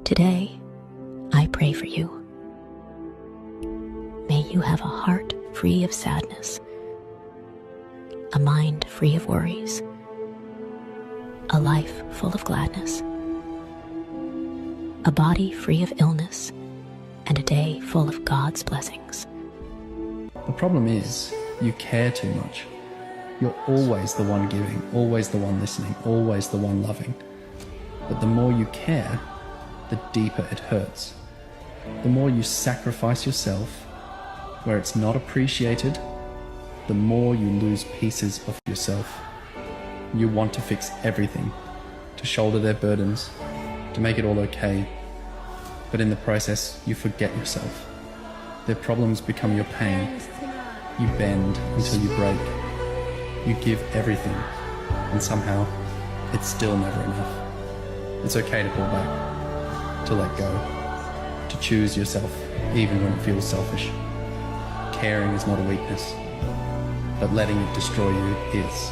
Today, I pray for you. May you have a heart free of sadness, a mind free of worries, a life full of gladness, a body free of illness, and a day full of God's blessings. The problem is, you care too much. You're always the one giving, always the one listening, always the one loving. But the more you care, the deeper it hurts. The more you sacrifice yourself where it's not appreciated, the more you lose pieces of yourself. You want to fix everything, to shoulder their burdens, to make it all okay. But in the process, you forget yourself. Their problems become your pain. You bend until you break. You give everything, and somehow, it's still never enough. It's okay to pull back, to let go, to choose yourself even when it feels selfish. Caring is not a weakness, but letting it destroy you is.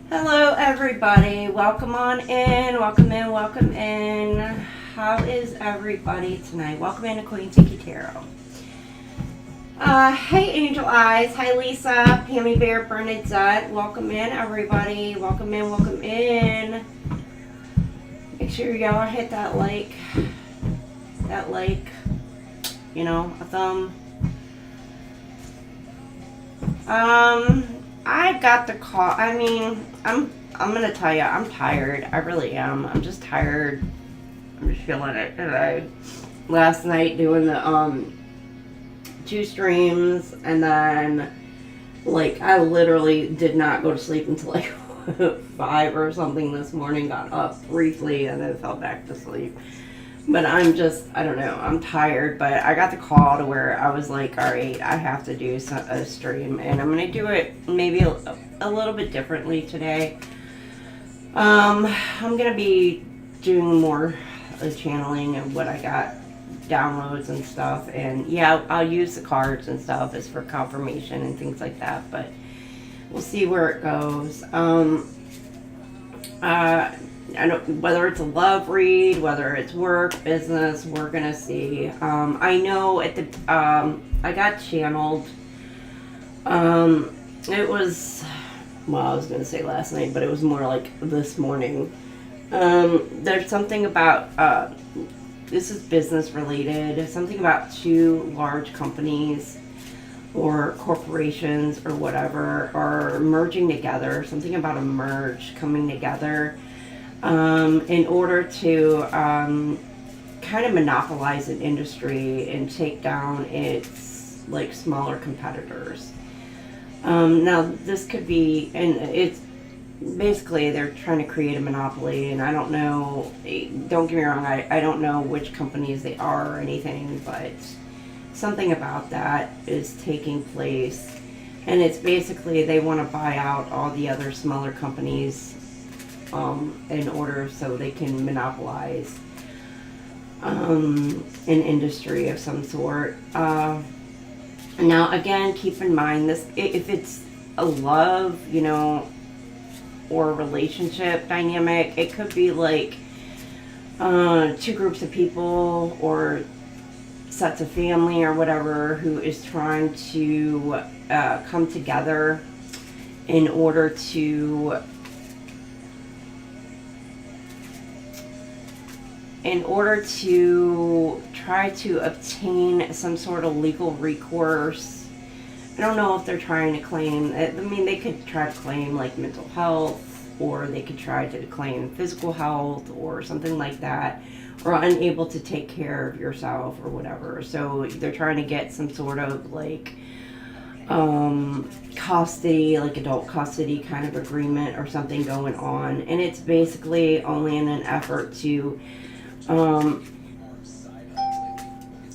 Hello everybody, welcome on in, welcome in, welcome in. How is everybody tonight? Welcome in to QueenTiki Tarot. Hey Angel Eyes, hi Lisa, Pammy Bear, Bernadette, welcome in everybody, welcome in, welcome in. Make sure y'all hit that like, you know, a thumb. I got the call. I mean, I'm gonna tell you, I'm tired. I really am. I'm just tired. I'm just feeling it. And last night doing the 2 streams, and then like I literally did not go to sleep until like 5 or something this morning. Got up briefly and then fell back to sleep. But I'm just, I don't know, I'm tired, but I got the call to where I was like, all right, I have to do a stream, and I'm going to do it maybe a little bit differently today. I'm going to be doing more channeling of what I got, downloads and stuff, and yeah, I'll use the cards and stuff as for confirmation and things like that, but we'll see where it goes. I don't, whether it's a love read, whether it's work, business, we're gonna see. I know at the I got channeled. It was, well, I was gonna say last night, but it was more like this morning. There's something about this is business related. Something about 2 large companies or corporations or whatever are merging together. Something about a merge coming together. In order to kind of monopolize an industry and take down its like smaller competitors. Now this could be, and it's basically they're trying to create a monopoly, and I don't know, don't get me wrong, I don't know which companies they are or anything, but something about that is taking place, and it's basically they want to buy out all the other smaller companies in order so they can monopolize an industry of some sort. Now again, keep in mind this, if it's a love, you know, or a relationship dynamic, it could be like 2 groups of people or sets of family or whatever who is trying to come together in order to try to obtain some sort of legal recourse. I don't know if they're trying to claim, I mean, they could try to claim like mental health, or they could try to claim physical health or something like that, or unable to take care of yourself or whatever. So they're trying to get some sort of like custody, like adult custody kind of agreement or something going on. And it's basically only in an effort to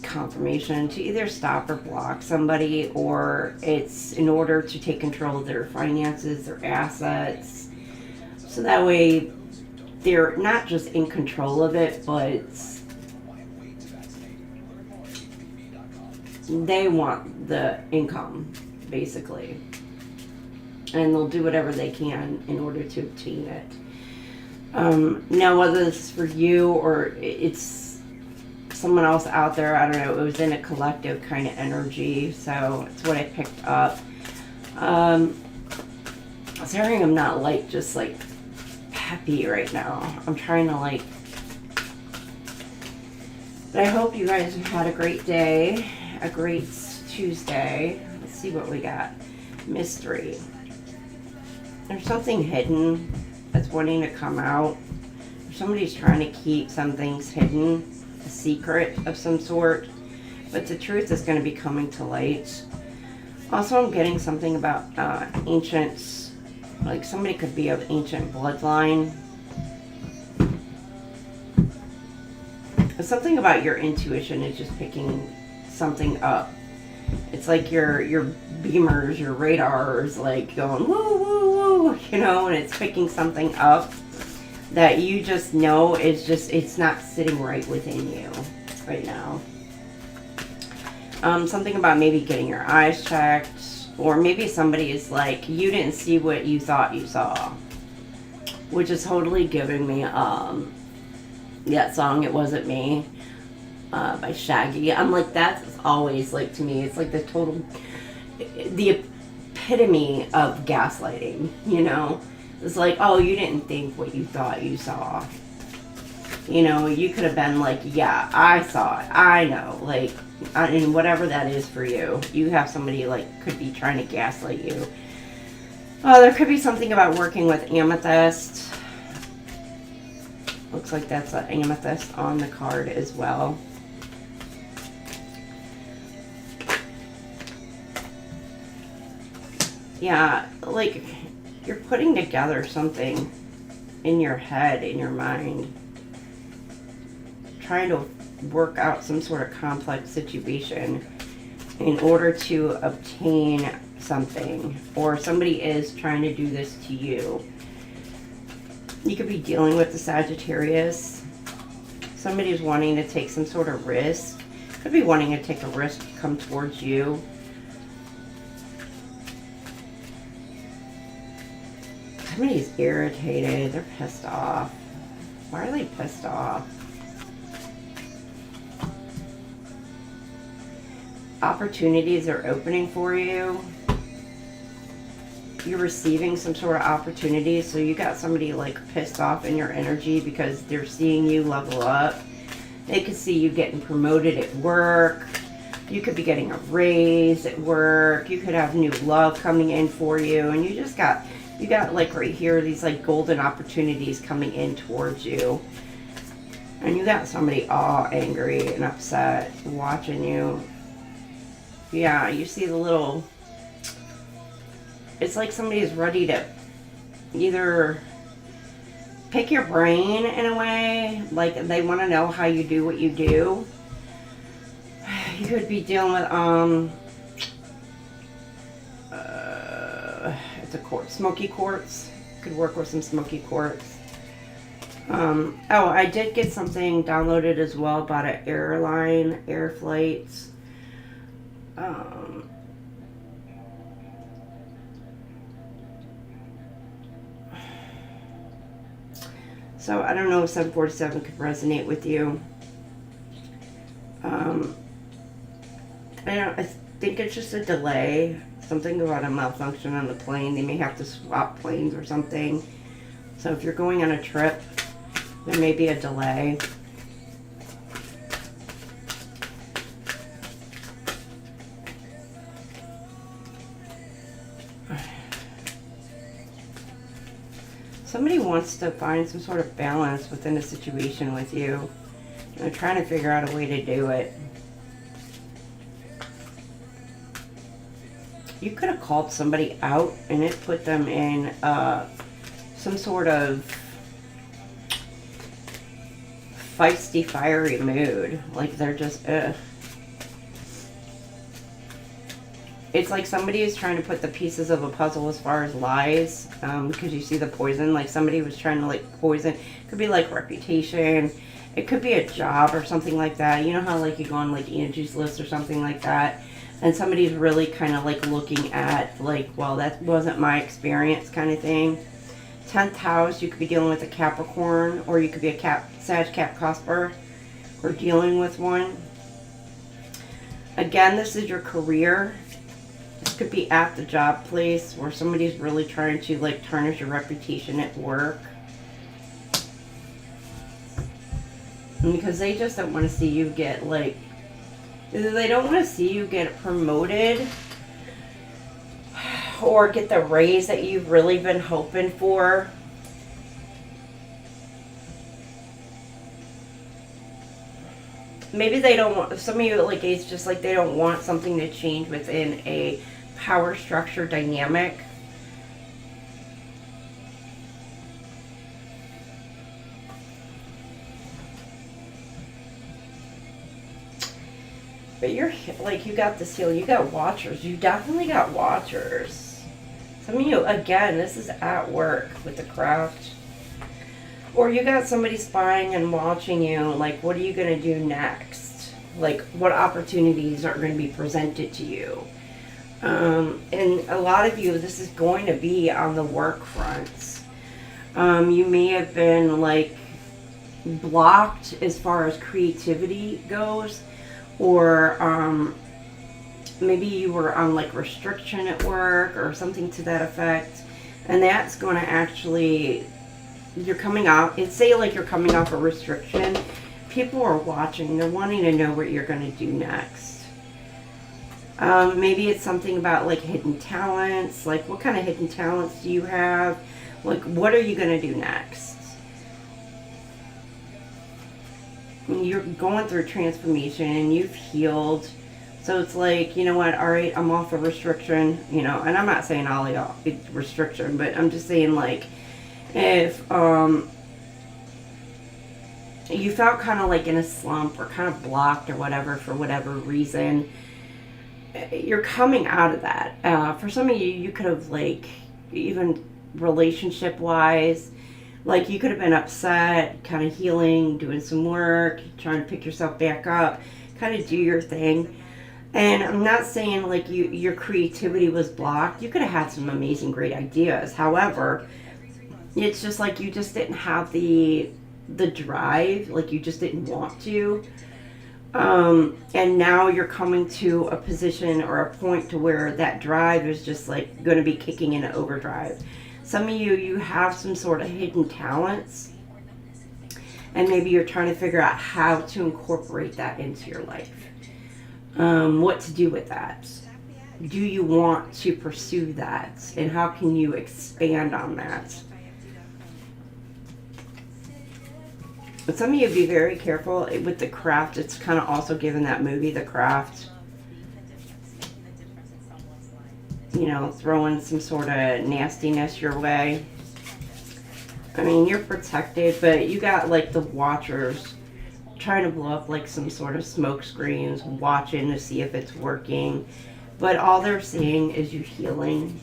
confirmation to either stop or block somebody, or it's in order to take control of their finances, their assets, so that way they're not just in control of it, but they want the income basically, and they'll do whatever they can in order to obtain it. Now, whether this is for you or it's someone else out there, I don't know. It was in a collective kind of energy, so it's what I picked up. Sorry, I'm not like just like happy right now. I'm trying to like, but I hope you guys have had a great day, a great Tuesday. Let's see what we got. Mystery. There's something hidden that's wanting to come out. Somebody's trying to keep some things hidden, a secret of some sort, but the truth is going to be coming to light. Also, I'm getting something about ancient, like somebody could be of ancient bloodline. Something about your intuition is just picking something up. It's like your beamers, your radars, like going woo woo woo, you know, and it's picking something up that you just know is just, it's not sitting right within you right now. Something about maybe getting your eyes checked, or maybe somebody is like, you didn't see what you thought you saw, which is totally giving me that song "It Wasn't Me" by Shaggy. I'm like, that's always like, to me, it's like the epitome of gaslighting, you know. It's like, oh, you didn't think what you thought you saw. You know, you could have been like, yeah, I saw it, I know, like, and whatever that is for you. You have somebody like could be trying to gaslight you. There could be something about working with amethyst. Looks like that's an amethyst on the card as well. Yeah, like you're putting together something in your head, in your mind, trying to work out some sort of complex situation in order to obtain something, or somebody is trying to do this to you. You could be dealing with the Sagittarius. Somebody's wanting to take some sort of risk. Could be wanting to take a risk to come towards you. Somebody's irritated. They're pissed off. Why are they pissed off? Opportunities are opening for you. You're receiving some sort of opportunity, so you got somebody like pissed off in your energy because they're seeing you level up. They could see you getting promoted at work. You could be getting a raise at work. You could have new love coming in for you, and you got like right here these like golden opportunities coming in towards you. And you got somebody all angry and upset watching you. Yeah, you see the little, it's like somebody is ready to either pick your brain in a way, like they want to know how you do what you do. You could be dealing with, it's a quartz, smoky quartz. Could work with some smoky quartz. Oh, I did get something downloaded as well about an airline, air flights. So I don't know if 747 could resonate with you. I think it's just a delay. Something about a malfunction on the plane. They may have to swap planes or something. So if you're going on a trip, there may be a delay. Somebody wants to find some sort of balance within a situation with you. They're trying to figure out a way to do it. You could have called somebody out and it put them in some sort of feisty, fiery mood. Like they're just, It's like somebody is trying to put the pieces of a puzzle as far as lies, because you see the poison. Like somebody was trying to like poison. It could be like reputation. It could be a job or something like that. You know how like you go on like Angie's List or something like that, and somebody's really kind of like looking at like, well, that wasn't my experience kind of thing. 10th house, you could be dealing with a Capricorn, or you could be a Sag Cap Cusper, or dealing with one. Again, this is your career. This could be at the job place where somebody's really trying to like tarnish your reputation at work. And because they just don't want to see you get like, they don't want to see you get promoted or get the raise that you've really been hoping for. Maybe they don't want, some of you, like, it's just like they don't want something to change within a power structure dynamic. But you're, like, you got this heal, you got watchers. You definitely got watchers. Some of you, again, this is at work with the craft. Or you got somebody spying and watching you, like, what are you going to do next? Like, what opportunities are going to be presented to you? And a lot of you, this is going to be on the work fronts. You may have been, like, blocked as far as creativity goes. Or maybe you were on, like, restriction at work or something to that effect. And that's going to actually... You're coming off, it's say like you're coming off a restriction. People are watching, they're wanting to know what you're going to do next. Maybe it's something about like hidden talents, like what kind of hidden talents do you have? Like what are you going to do next? You're going through transformation and you've healed. So it's like, you know what, all right, I'm off a restriction, you know, and I'm not saying all restriction, but I'm just saying like, if you felt kind of like in a slump or kind of blocked or whatever for whatever reason, you're coming out of that. For some of you, you could have like, even relationship wise, like you could have been upset, kind of healing, doing some work, trying to pick yourself back up, kind of do your thing. And I'm not saying like your creativity was blocked. You could have had some amazing, great ideas. However, it's just like you just didn't have the drive, like you just didn't want to. And now you're coming to a position or a point to where that drive is just like going to be kicking into overdrive. Some of you have some sort of hidden talents. And maybe you're trying to figure out how to incorporate that into your life. What to do with that. Do you want to pursue that? And how can you expand on that? But some of you be very careful with the craft. It's kind of also given that movie, The Craft. You know, throwing some sort of nastiness your way. I mean, you're protected, but you got like the watchers trying to blow up like some sort of smoke screens, watching to see if it's working. But all they're seeing is you healing.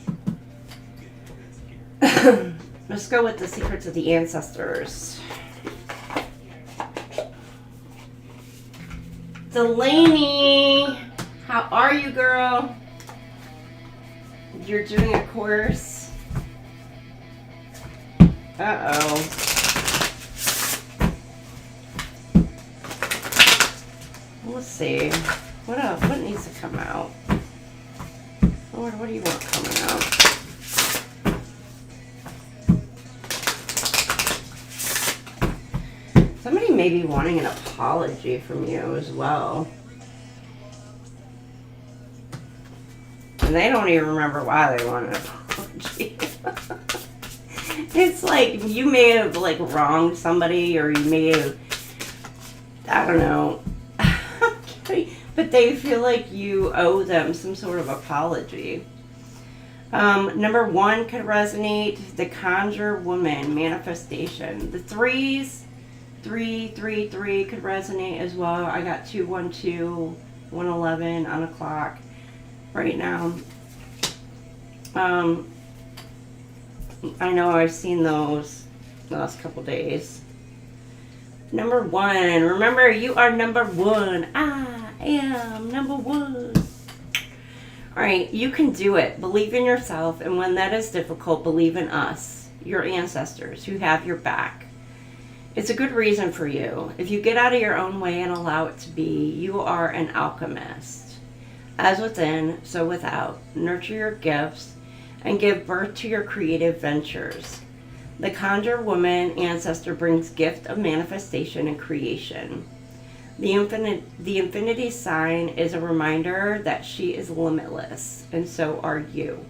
Let's go with the secrets of the ancestors. Delaney, how are you, girl? You're doing a course. Uh-oh. Let's see. What else? What needs to come do you want coming out? Somebody may be wanting an apology from you as well. And they don't even remember why they want an apology. It's like you may have like wronged somebody, or you may have, I don't know, but they feel like you owe them some sort of apology. Number 1 could resonate, the conjure woman, manifestation. The 3s, 3 could resonate as well. I got 212, 111 on a clock right now. I know I've seen those the last couple days. Number 1. Remember, you are number 1. I am number 1. Alright, you can do it. Believe in yourself, and when that is difficult, believe in us, your ancestors, who have your back. It's a good reason for you. If you get out of your own way and allow it to be, you are an alchemist. As within, so without. Nurture your gifts and give birth to your creative ventures. The conjure woman ancestor brings gift of manifestation and creation. The infinity sign is a reminder that she is limitless, and so are you.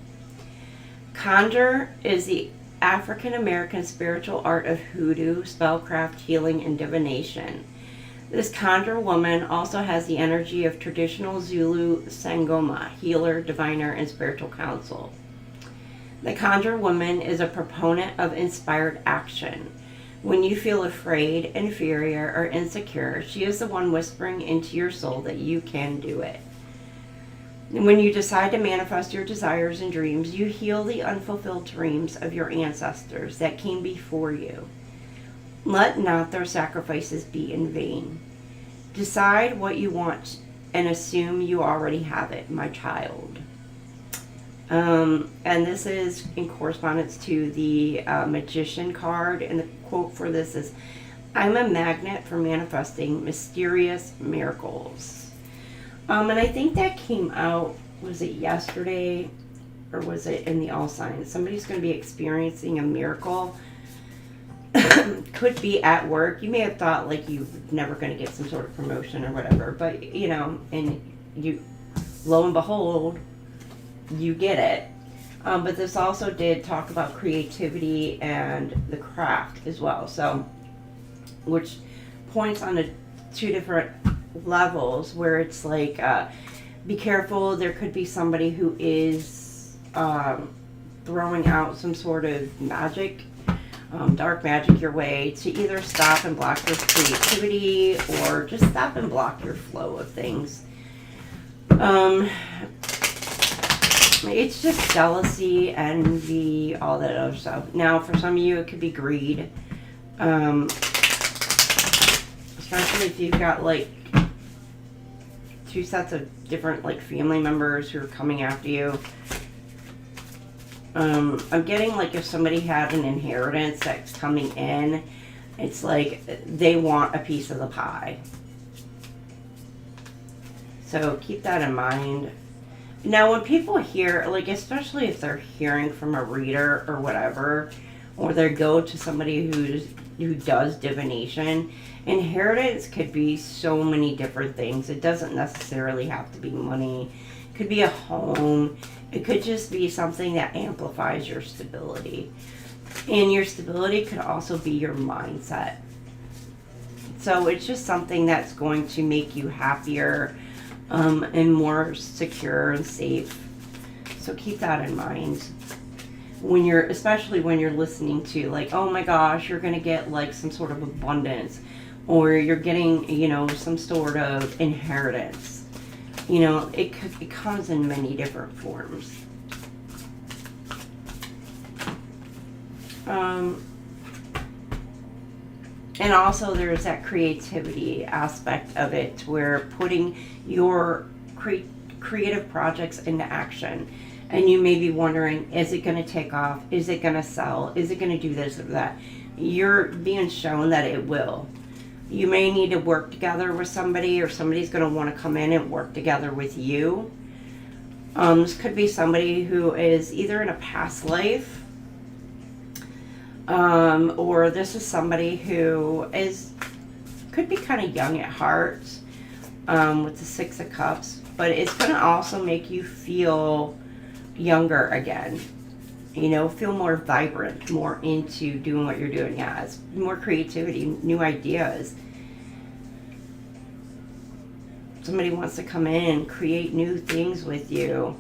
Conjure is the African American spiritual art of hoodoo, spellcraft, healing, and divination. This conjure woman also has the energy of traditional Zulu Sangoma, healer, diviner, and spiritual counsel. The conjure woman is a proponent of inspired action. When you feel afraid, inferior, or insecure, she is the one whispering into your soul that you can do it. And when you decide to manifest your desires and dreams, you heal the unfulfilled dreams of your ancestors that came before you. Let not their sacrifices be in vain. Decide what you want and assume you already have it, my child. And this is in correspondence to the Magician card, and the quote for this is, I'm a magnet for manifesting mysterious miracles. And I think that came out, was it yesterday, or was it in the allsigns? Somebody's going to be experiencing a miracle. Could be at work. You may have thought like you're never going to get some sort of promotion or whatever, but you know, and you, lo and behold, you get it. But this also did talk about creativity and the craft as well, so which points on the 2 different levels where it's like be careful, there could be somebody who is throwing out some sort of magic, dark magic your way to either stop and block your creativity or just stop and block your flow of things. It's just jealousy, envy, all that other stuff. Now, for some of you, it could be greed. Especially if you've got, like, 2 sets of different, like, family members who are coming after you. I'm getting, like, if somebody had an inheritance that's coming in, it's like they want a piece of the pie. So keep that in mind. Now, when people hear, like, especially if they're hearing from a reader or whatever, or they go to somebody who does divination, inheritance could be so many different things. It doesn't necessarily have to be money. It could be a home. It could just be something that amplifies your stability. And your stability could also be your mindset. So it's just something that's going to make you happier, and more secure and safe. So keep that in mind when you're, especially when you're listening to, like, oh my gosh, you're gonna get like some sort of abundance, or you're getting, you know, some sort of inheritance. You know, it comes in many different forms. And also there's that creativity aspect of it, where putting your creative projects into action. And you may be wondering, is it going to take off? Is it going to sell? Is it going to do this or that? You're being shown that it will. You may need to work together with somebody, or somebody's going to want to come in and work together with you. This could be somebody who is either in a past life, or this is somebody who could be kind of young at heart, with the Six of Cups, but it's going to also make you feel younger again. You know, feel more vibrant, more into doing what you're doing. Yeah, it's more creativity, new ideas. Somebody wants to come in and create new things with you.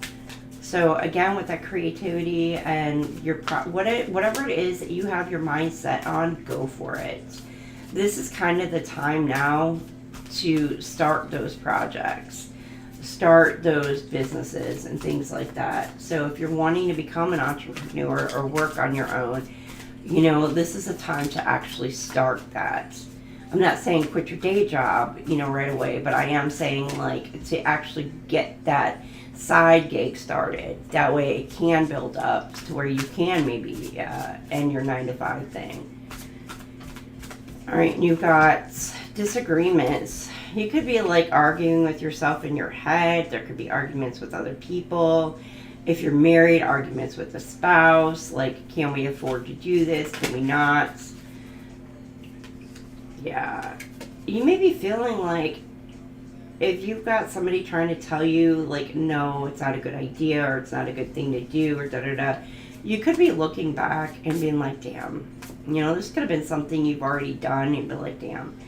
So again, with that creativity and your whatever it is that you have your mind set on, go for it. This is kind of the time now to start those projects, start those businesses and things like that. So if you're wanting to become an entrepreneur or work on your own, you know, this is a time to actually start that. I'm not saying quit your day job, you know, right away, but I am saying like to actually get that side gig started. That way it can build up to where you can maybe end your 9-to-5 thing. All right, and you've got disagreements. You could be like arguing with yourself in your head. There could be arguments with other people. If you're married, arguments with a spouse. Like, can we afford to do this? Can we not? Yeah. You may be feeling like if you've got somebody trying to tell you, like, no, it's not a good idea or it's not a good thing to do or da-da-da, you could be looking back and being like, damn, you know, this could have been something you've already done. You'd be like, damn,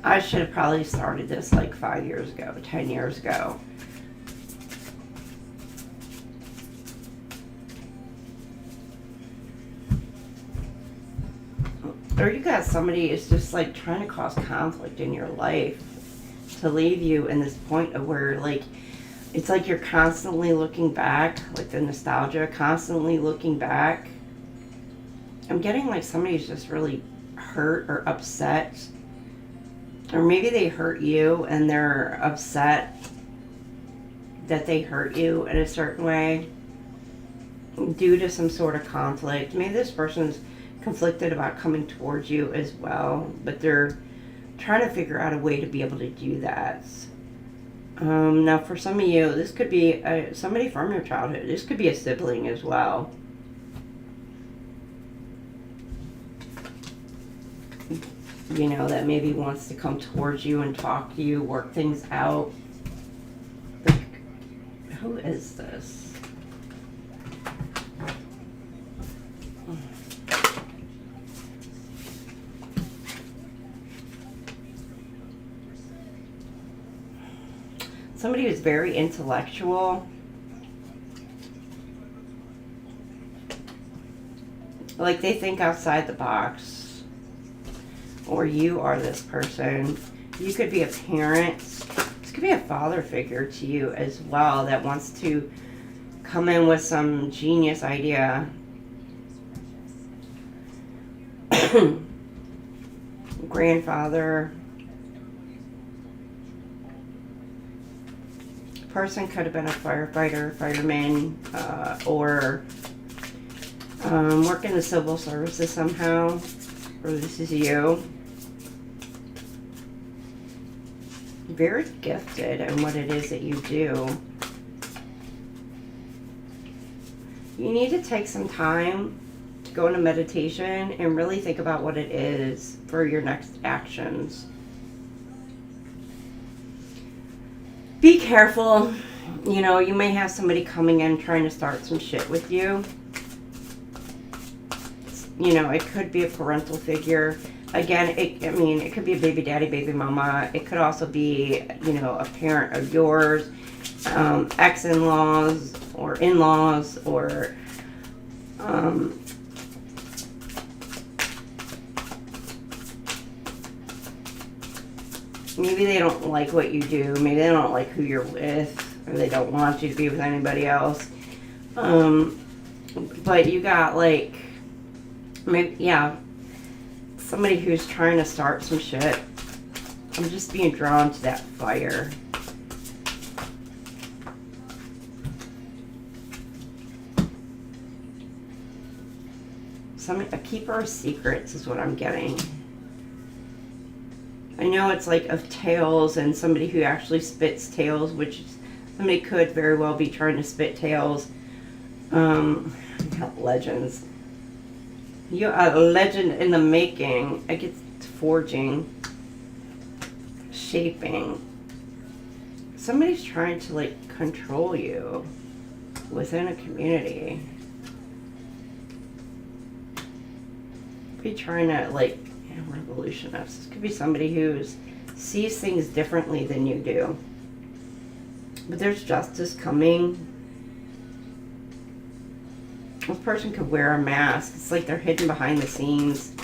I should have probably started this like 5 years ago, 10 years ago. Or you got somebody who's just like trying to cause conflict in your life to leave you in this point of where like it's like you're constantly looking back, like the nostalgia, constantly looking back. I'm getting like somebody's just really hurt or upset, or maybe they hurt you and they're upset that they hurt you in a certain way due to some sort of conflict. Maybe this person's conflicted about coming towards you as well, but they're trying to figure out a way to be able to do that. Now for some of you, this could be somebody from your childhood. This could be a sibling as well. You know, that maybe wants to come towards you and talk to you, work things out. Like, who is this? Somebody who's very intellectual. Like they think outside the box. Or you are this person. You could be a parent. This could be a father figure to you as well that wants to come in with some genius idea. Grandfather. Person could have been a firefighter, fireman, or work in the civil services somehow, or this is you. Very gifted in what it is that you do. You need to take some time to go into meditation and really think about what it is for your next actions. Be careful. You know, you may have somebody coming in trying to start some shit with you. You know, it could be a parental figure. Again, it could be a baby daddy, baby mama. It could also be, you know, a parent of yours, ex-in-laws or in-laws, or maybe they don't like what you do. Maybe they don't like who you're with, or they don't want you to be with anybody else. But you got like, maybe, yeah, somebody who's trying to start some shit. I'm just being drawn to that fire. A keeper of secrets is what I'm getting. I know it's like of tales and somebody who actually spits tales, which is Somebody could very well be trying to spit tails. Legends. You are a legend in the making. I get forging, shaping. Somebody's trying to like control you within a community. Be trying to like revolutionist. This could be somebody who sees things differently than you do. But there's justice coming. This person could wear a mask. It's like they're hidden behind the scenes.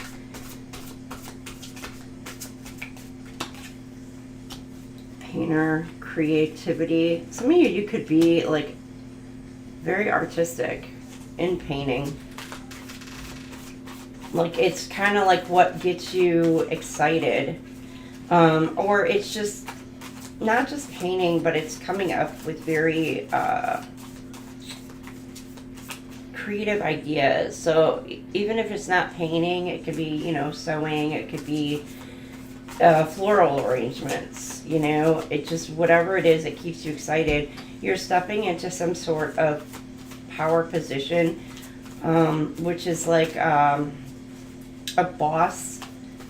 Painter, creativity. Some of you could be like very artistic in painting. Like it's kind of like what gets you excited. Or it's just not just painting, but it's coming up with very creative ideas. So even if it's not painting, it could be, you know, sewing, it could be floral arrangements, you know, it just, whatever it is that keeps you excited. You're stepping into some sort of power position, which is like a boss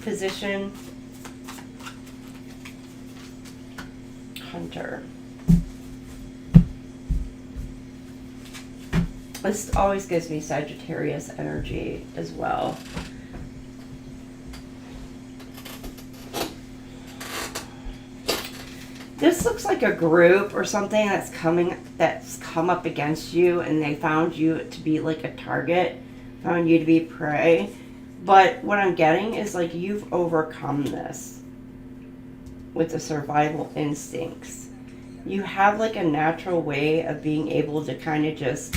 position. Hunter. This always gives me Sagittarius energy as well. This looks like a group or something that's come up against you, and they found you to be like a target, found you to be prey. But what I'm getting is like you've overcome this with the survival instincts. You have like a natural way of being able to kind of just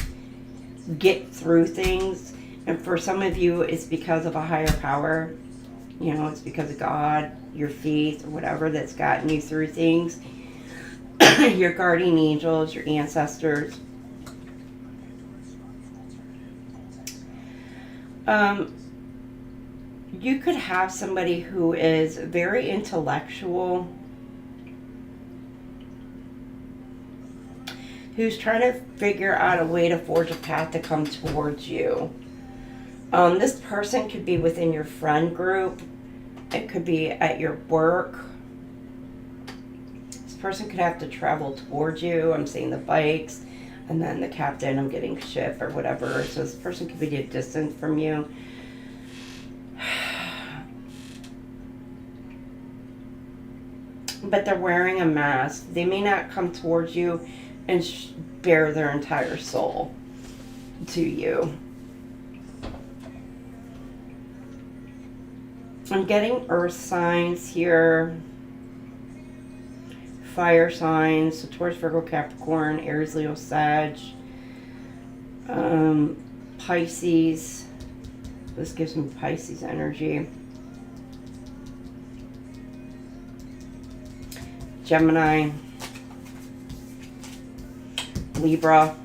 get through things. And for some of you, it's because of a higher power. You know, it's because of God, your faith, or whatever that's gotten you through things. Your guardian angels, your ancestors. You could have somebody who is very intellectual, who's trying to figure out a way to forge a path to come towards you. This person could be within your friend group. It could be at your work. This person could have to travel towards you. I'm seeing the bikes, and then the captain, I'm getting ship or whatever. So this person could be distant from you. But they're wearing a mask. They may not come towards you and bare their entire soul to you. I'm getting earth signs here. Fire signs. So Taurus, Virgo, Capricorn, Aries, Leo, Sag. Pisces. This gives me Pisces energy. Gemini, Libra,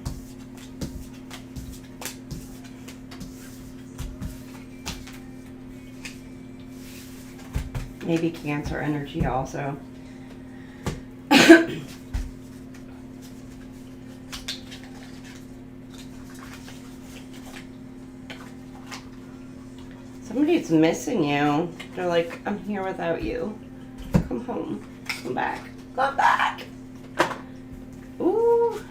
maybe Cancer energy also. Somebody's missing you. They're like, I'm here without you. Come home. Come back. Come back. Ooh.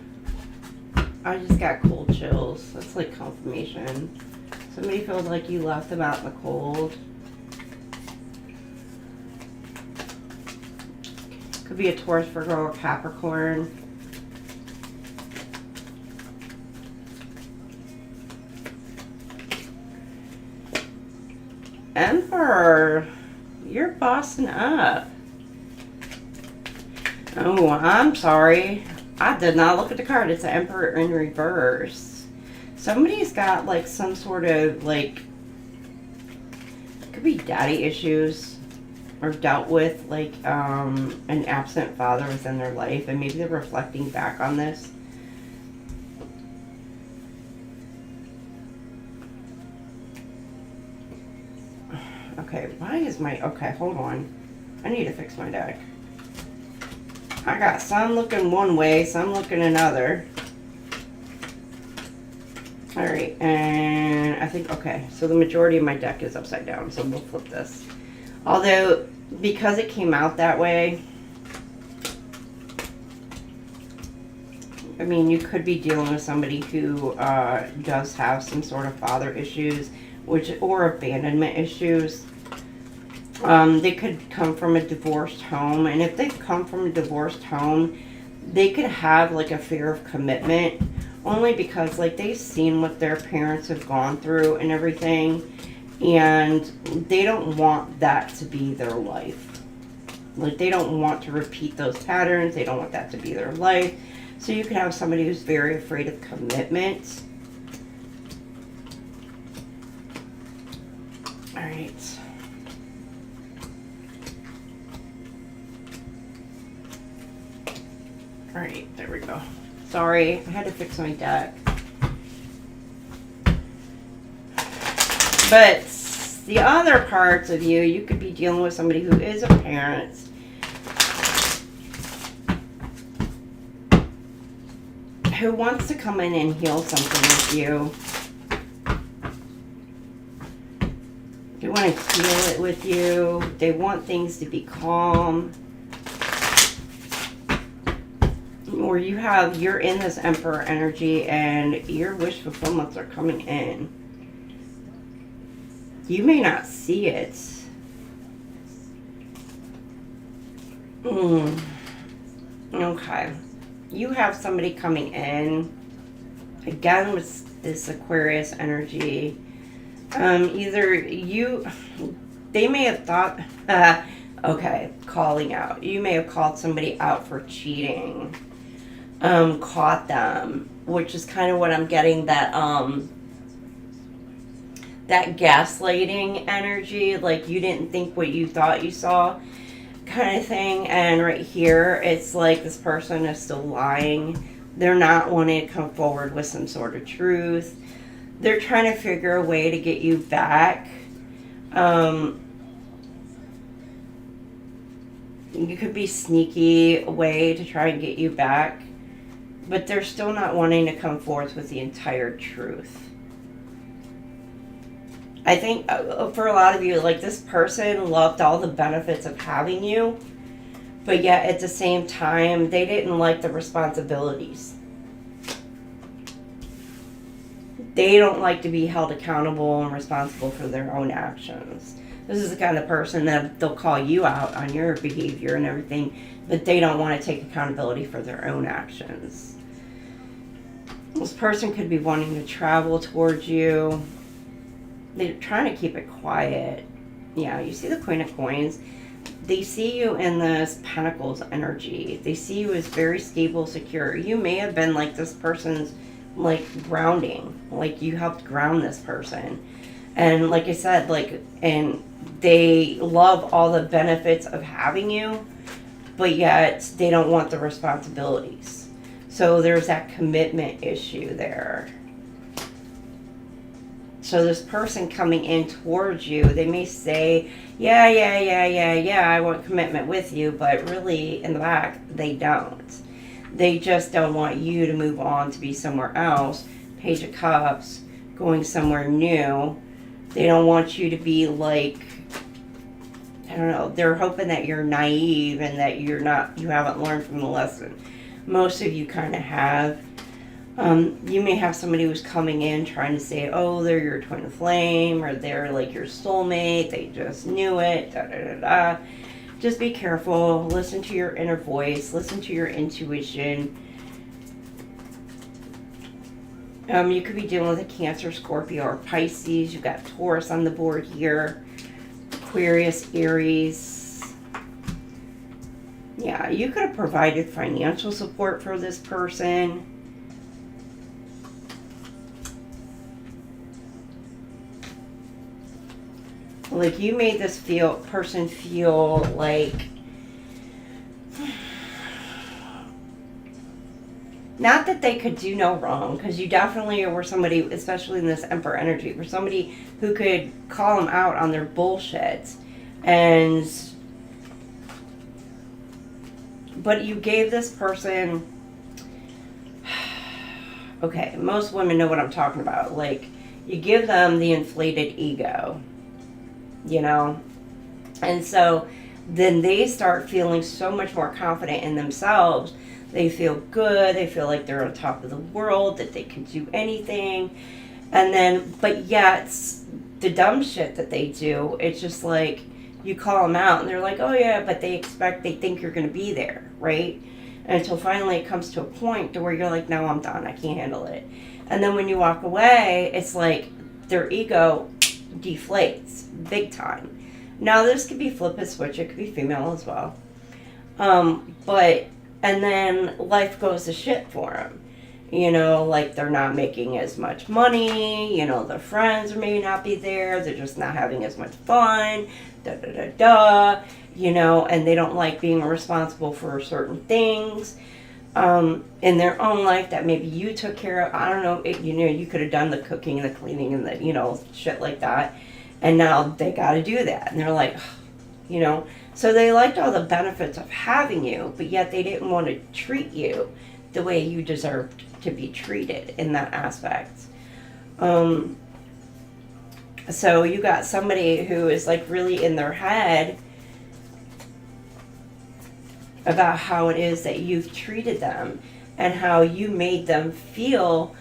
I just got cold chills. That's like confirmation. Somebody feels like you left them out in the cold. Could be a Taurus, Virgo, or Capricorn. Emperor. You're bossing up. Oh, I'm sorry. I did not look at the card. It's the Emperor in reverse. Somebody's got like some sort of like, it could be daddy issues, or dealt with like an absent father within their life, and maybe they're reflecting back on this. Okay, why is my, okay, hold on. I need to fix my deck. I got some looking one way, some looking another. Alright, and I think, okay, so the majority of my deck is upside down, so we'll flip this. Although, because it came out that way, I mean, you could be dealing with somebody who does have some sort of father issues, or abandonment issues. They could come from a divorced home, and if they've come from a divorced home, they could have like a fear of commitment, only because like they've seen what their parents have gone through and everything, and they don't want that to be their life. Like, they don't want to repeat those patterns. They don't want that to be their life. So you could have somebody who's very afraid of commitment. All right. All right, there we go. Sorry, I had to fix my deck. But the other parts of you, you could be dealing with somebody who is a parent, who wants to come in and heal something with you. They want to heal it with you. They want things to be calm. Or you're in this Emperor energy and your wish fulfillments are coming in. You may not see it. Okay. You have somebody coming in, again with this Aquarius energy. They may have thought, okay, calling out. You may have called somebody out for cheating. Caught them, which is kind of what I'm getting, that gaslighting energy, like you didn't think what you thought you saw kind of thing. And right here, it's like this person is still lying. They're not wanting to come forward with some sort of truth. They're trying to figure a way to get you back. You could be sneaky way to try and get you back, but they're still not wanting to come forth with the entire truth. I think for a lot of you, like, this person loved all the benefits of having you, but yet at the same time, they didn't like the responsibilities. They don't like to be held accountable and responsible for their own actions. This is the kind of person that they'll call you out on your behavior and everything, but they don't want to take accountability for their own actions. This person could be wanting to travel towards you. They're trying to keep it quiet. Yeah, you see the Queen of Coins. They see you in this Pentacles energy. They see you as very stable, secure. You may have been like this person's like grounding. Like, you helped ground this person. And like I said, like, and they love all the benefits of having you, but yet they don't want the responsibilities. So there's that commitment issue there. So this person coming in towards you, they may say, yeah, I want commitment with you, but really in the back, they don't. They just don't want you to move on to be somewhere else. Page of Cups, going somewhere new. They don't want you to be like, I don't know, they're hoping that you're naive and that you haven't learned from the lesson. Most of you kind of have. You may have somebody who's coming in trying to say, oh, they're your twin flame, or they're like your soulmate, they just knew it, Just be careful. Listen to your inner voice. Listen to your intuition. You could be dealing with a Cancer, Scorpio, or Pisces. You've got Taurus on the board here. Aquarius, Aries. Yeah, you could have provided financial support for this person. Like, you made this person feel like, not that they could do no wrong, because you definitely were somebody, especially in this Emperor energy, were somebody who could call them out on their bullshit. And But you gave this person, okay, most women know what I'm talking about. Like, you give them the inflated ego, you know? And so then they start feeling so much more confident in themselves. They feel good. They feel like they're on top of the world, that they can do anything. And then, but yet, the dumb shit that they do, it's just like, you call them out and they're like, oh yeah, but they think you're going to be there, right? Until finally it comes to a point to where you're like, no, I'm done. I can't handle it. And then when you walk away, it's like their ego deflates big time. Now, this could be flip a switch. It could be female as well. And then life goes to shit for them. You know, like they're not making as much money. You know, their friends may not be there. They're just not having as much fun. You know, and they don't like being responsible for certain things in their own life that maybe you took care of. I don't know. You know, you could have done the cooking and the cleaning and the, you know, shit like that. And now they got to do that. And they're like, you know, so they liked all the benefits of having you, but yet they didn't want to treat you the way you deserved to be treated in that aspect. So you got somebody who is like really in their head about how it is that you've treated them and how you made them feel,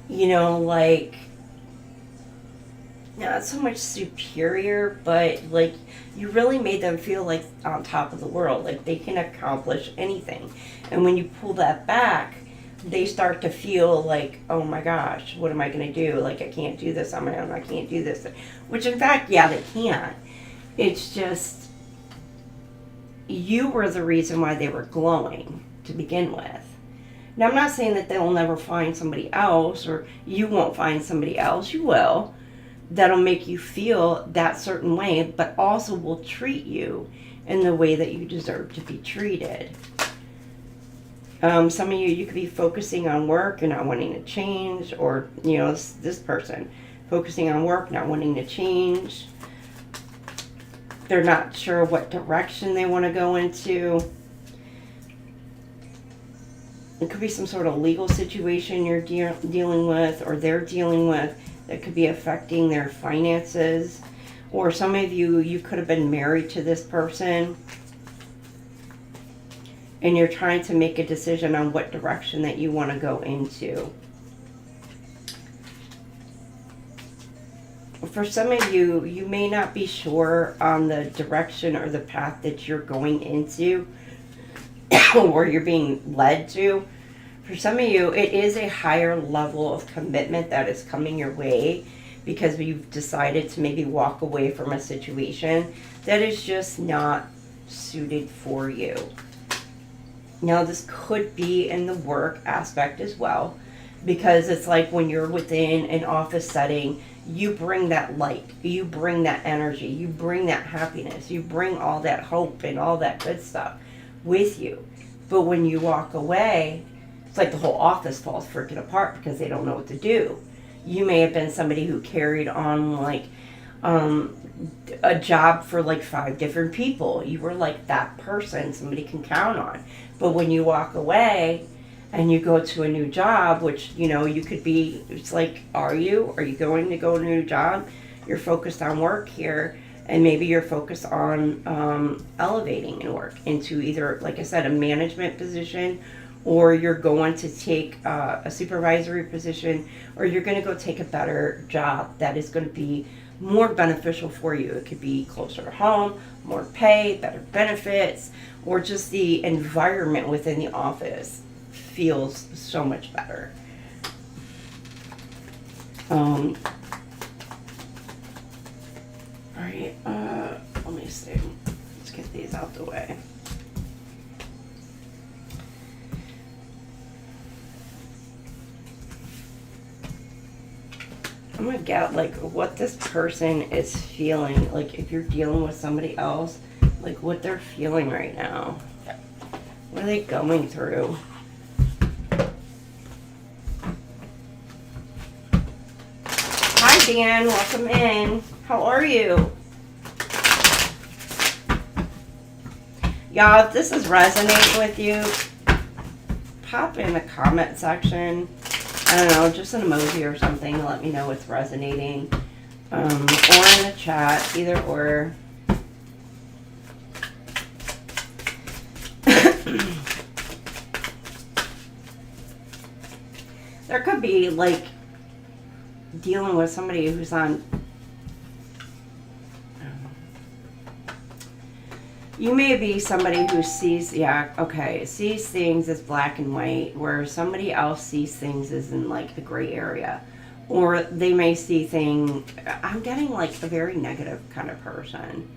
you know, like not so much superior, but like you really made them feel like on top of the world, like they can accomplish anything. And when you pull that back, they start to feel like, oh my gosh, what am I going to do? Like, I can't do this on my own. I can't do this. Which, in fact, yeah, they can. It's just, you were the reason why they were glowing to begin with. Now, I'm not saying that they'll never find somebody else, or you won't find somebody else. You will. That'll make you feel that certain way, but also will treat you in the way that you deserve to be treated. Some of you could be focusing on work and not wanting to change, or, you know, this person focusing on work, not wanting to change. They're not sure what direction they want to go into. It could be some sort of legal situation you're dealing with, or they're dealing with, that could be affecting their finances. Or some of you could have been married to this person, and you're trying to make a decision on what direction that you want to go into. For some of you, you may not be sure on the direction or the path that you're going into or you're being led to. For some of you, it is a higher level of commitment that is coming your way because you've decided to maybe walk away from a situation that is just not suited for you. Now, this could be in the work aspect as well, because it's like when you're within an office setting, you bring that light, you bring that energy, you bring that happiness, you bring all that hope and all that good stuff with you. But when you walk away, it's like the whole office falls freaking apart because they don't know what to do. You may have been somebody who carried on like a job for like 5 different people. You were like that person somebody can count on. But when you walk away and you go to a new job, which, you know, you could be, it's like, are you going to go to a new job? You're focused on work here, and maybe you're focused on elevating in work into either, like I said, a management position, or you're going to take a supervisory position, or you're going to go take a better job that is going to be more beneficial for you. It could be closer to home, more pay, better benefits, or just the environment within the office feels so much better. All right, let me see. Let's get these out the way. I'm gonna get like what this person is feeling, like if you're dealing with somebody else, like what they're feeling right now. What are they going through? Hi Dan, welcome in. How are you? Y'all, Y'all, if this is resonating with you, pop in the comment section. I don't know, just an emoji or something to let me know it's resonating. Or in the chat, either or. There could be, like, dealing with somebody who's on... You may be somebody who sees, sees things as black and white, where somebody else sees things as in, like, the gray area. Or they may see things... I'm getting, like, a very negative kind of person.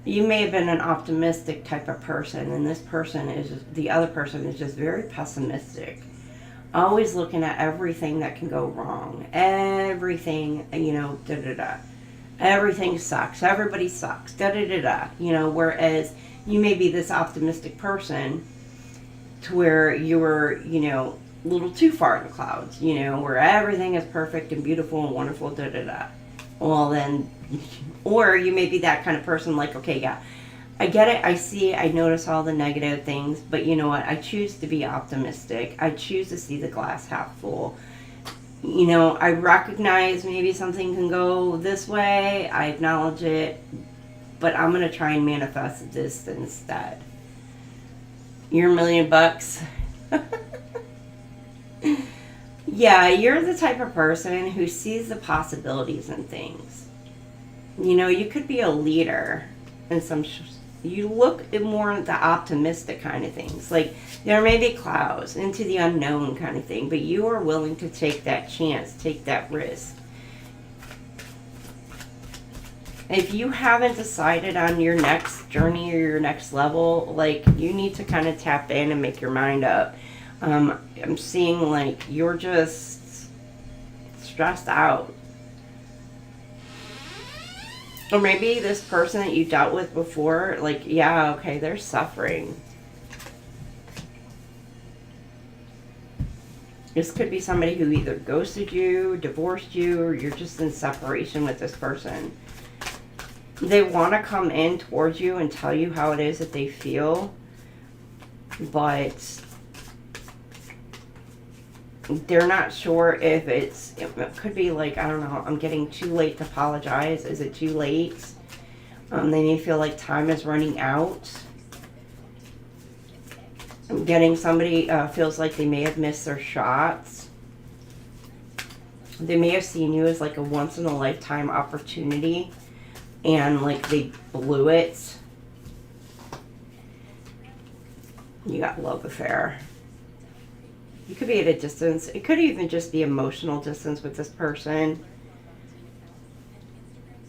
You may have been an optimistic type of person, and this person is... The other person is just very pessimistic. Always looking at everything that can go wrong. Everything, you know, da-da-da. Everything sucks. Everybody sucks. Da-da-da-da. You know, whereas you may be this optimistic person to where you were, you know, a little too far in the clouds. You know, where everything is perfect and beautiful and wonderful, da-da-da. Well, then, or you may be that kind of person like, okay, yeah, I get it, I see it, I notice all the negative things, but you know what, I choose to be optimistic. I choose to see the glass half full. You know, I recognize maybe something can go this way, I acknowledge it, but I'm going to try and manifest this instead. You're $1,000,000. Yeah, you're the type of person who sees the possibilities in things. You know, you could be a leader in some... You look at more at the optimistic kind of things. Like, there may be clouds into the unknown kind of thing, but you are willing to take that chance, take that risk. If you haven't decided on your next journey or your next level, like, you need to kind of tap in and make your mind up. I'm seeing, like, you're just stressed out. Or maybe this person that you dealt with before, like, yeah, okay, they're suffering. This could be somebody who either ghosted you, divorced you, or you're just in separation with this person. They want to come in towards you and tell you how it is that they feel, but they're not sure if it could be like, I don't know, I'm getting too late to apologize. Is it too late? They may feel like time is running out. I'm getting somebody feels like they may have missed their shots. They may have seen you as like a once in a lifetime opportunity and like they blew it. You got love affair. You could be at a distance. It could even just be emotional distance with this person.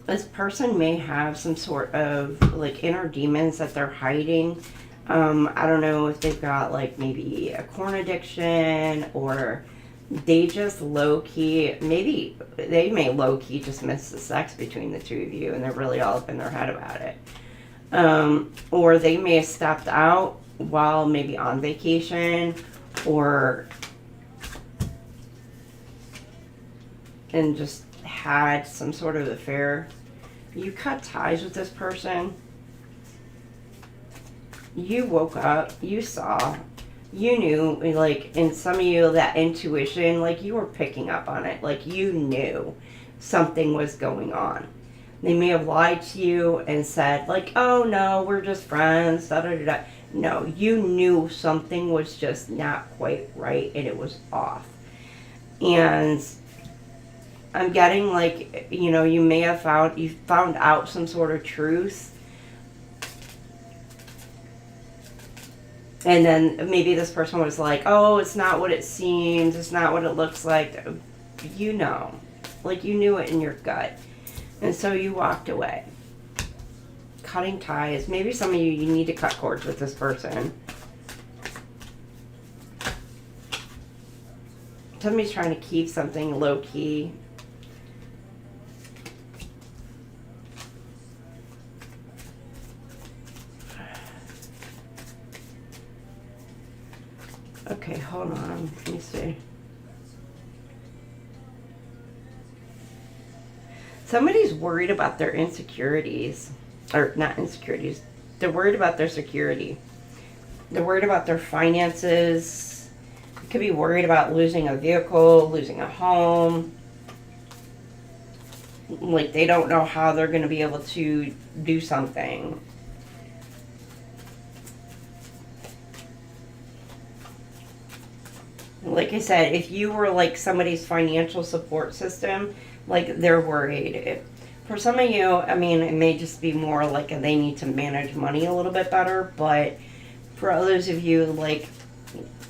This person may have some sort of like inner demons that they're hiding. I don't know if they've got like maybe a corn addiction, or they just low-key, maybe they may low-key just miss the sex between the two of you and they're really all up in their head about it. Or they may have stepped out while maybe on vacation, and just had some sort of affair. You cut ties with this person. You woke up, you saw, you knew, like, in some of you, that intuition, like, you were picking up on it. Like, you knew something was going on. They may have lied to you and said, like, oh, no, we're just friends, da-da-da-da. No, you knew something was just not quite right, and it was off. And I'm getting, like, you know, you may have found out some sort of truth. And then maybe this person was like, oh, it's not what it seems. It's not what it looks like. You know. Like, you knew it in your gut. And so you walked away. Cutting ties. Maybe some of you need to cut cords with this person. Somebody's trying to keep something low-key. Okay, hold on. Let me see. Somebody's worried about their insecurities. Or not insecurities. they're worried about their security. They're worried about their finances. They could be worried about losing a vehicle, losing a home. Like, they don't know how they're going to be able to do something. Like I said, if you were like somebody's financial support system, like, they're worried. For some of you, I mean, it may just be more like they need to manage money a little bit better, but for others of you, like,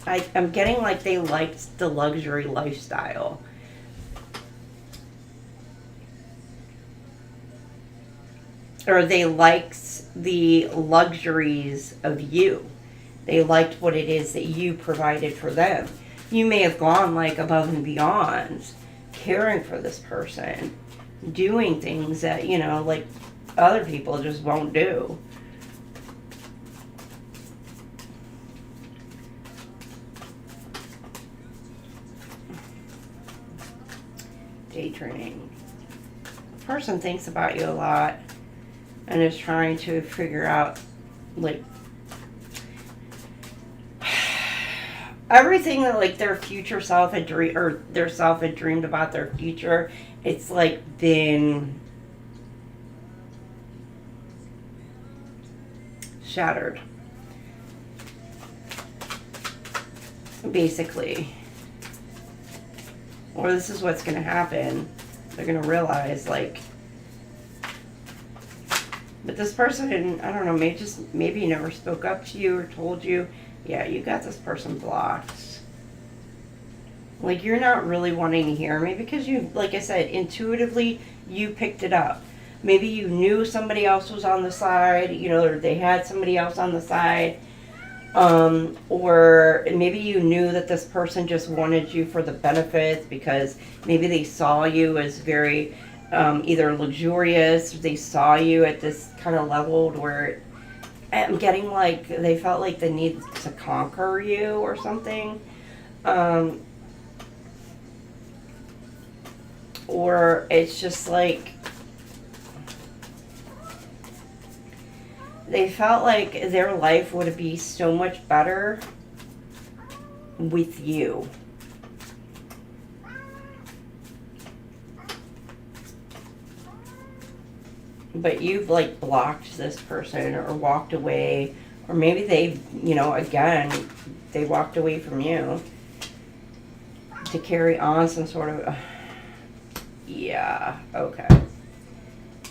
I'm getting like they liked the luxury lifestyle. Or they liked the luxuries of you. They liked what it is that you provided for them. You may have gone like above and beyond, caring for this person, doing things that, you know, like other people just won't do. Daydreaming. The person thinks about you a lot and is trying to figure out, like, everything that, like, their future self had dreamed, or their self had dreamed about their future. It's like been shattered, basically. Or this is what's going to happen. They're going to realize, like, but this person, I don't know, maybe never spoke up to you or told you, yeah, you got this person blocked. Like, you're not really wanting to hear. Maybe because you, like I said, intuitively, you picked it up. Maybe you knew somebody else was on the side, you know, or they had somebody else on the side. Or maybe you knew that this person just wanted you for the benefits because maybe they saw you as very either luxurious, or they saw you at this kind of level where I'm getting like they felt like they needed to conquer you or something. Or it's just like they felt like their life would be so much better with you. But you've like blocked this person or walked away, or maybe they, you know, again, they walked away from you to carry on some sort of, yeah, okay.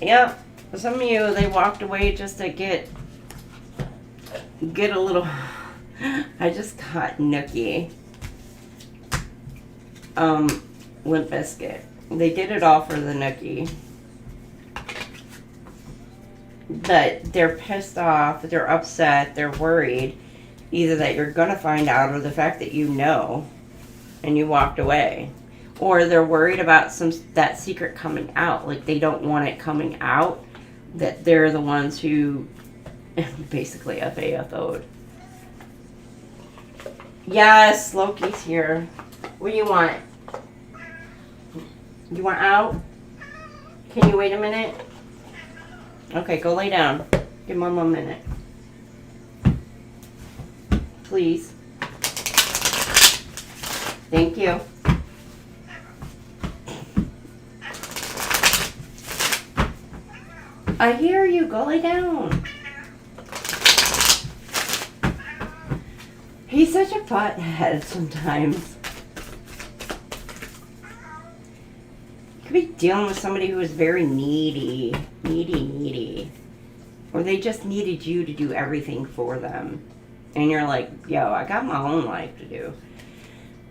Yeah, some of you, they walked away just to get a little, I just got nookie. Limp Bizkit. They did it all for the nookie. But they're pissed off, they're upset, they're worried, either that you're going to find out or the fact that you know and you walked away. Or they're worried about that secret coming out. Like, they don't want it coming out that they're the ones who basically FAFO'd. Yes, Loki's here. What do you want? You want out? Can you wait a minute? Okay, go lay down. Give Mom 1 minute. Please. Thank you. I hear you. Go lay down. He's such a butthead sometimes. Could be dealing with somebody who is very needy. Needy. Or they just needed you to do everything for them. And you're like, yo, I got my own life to do.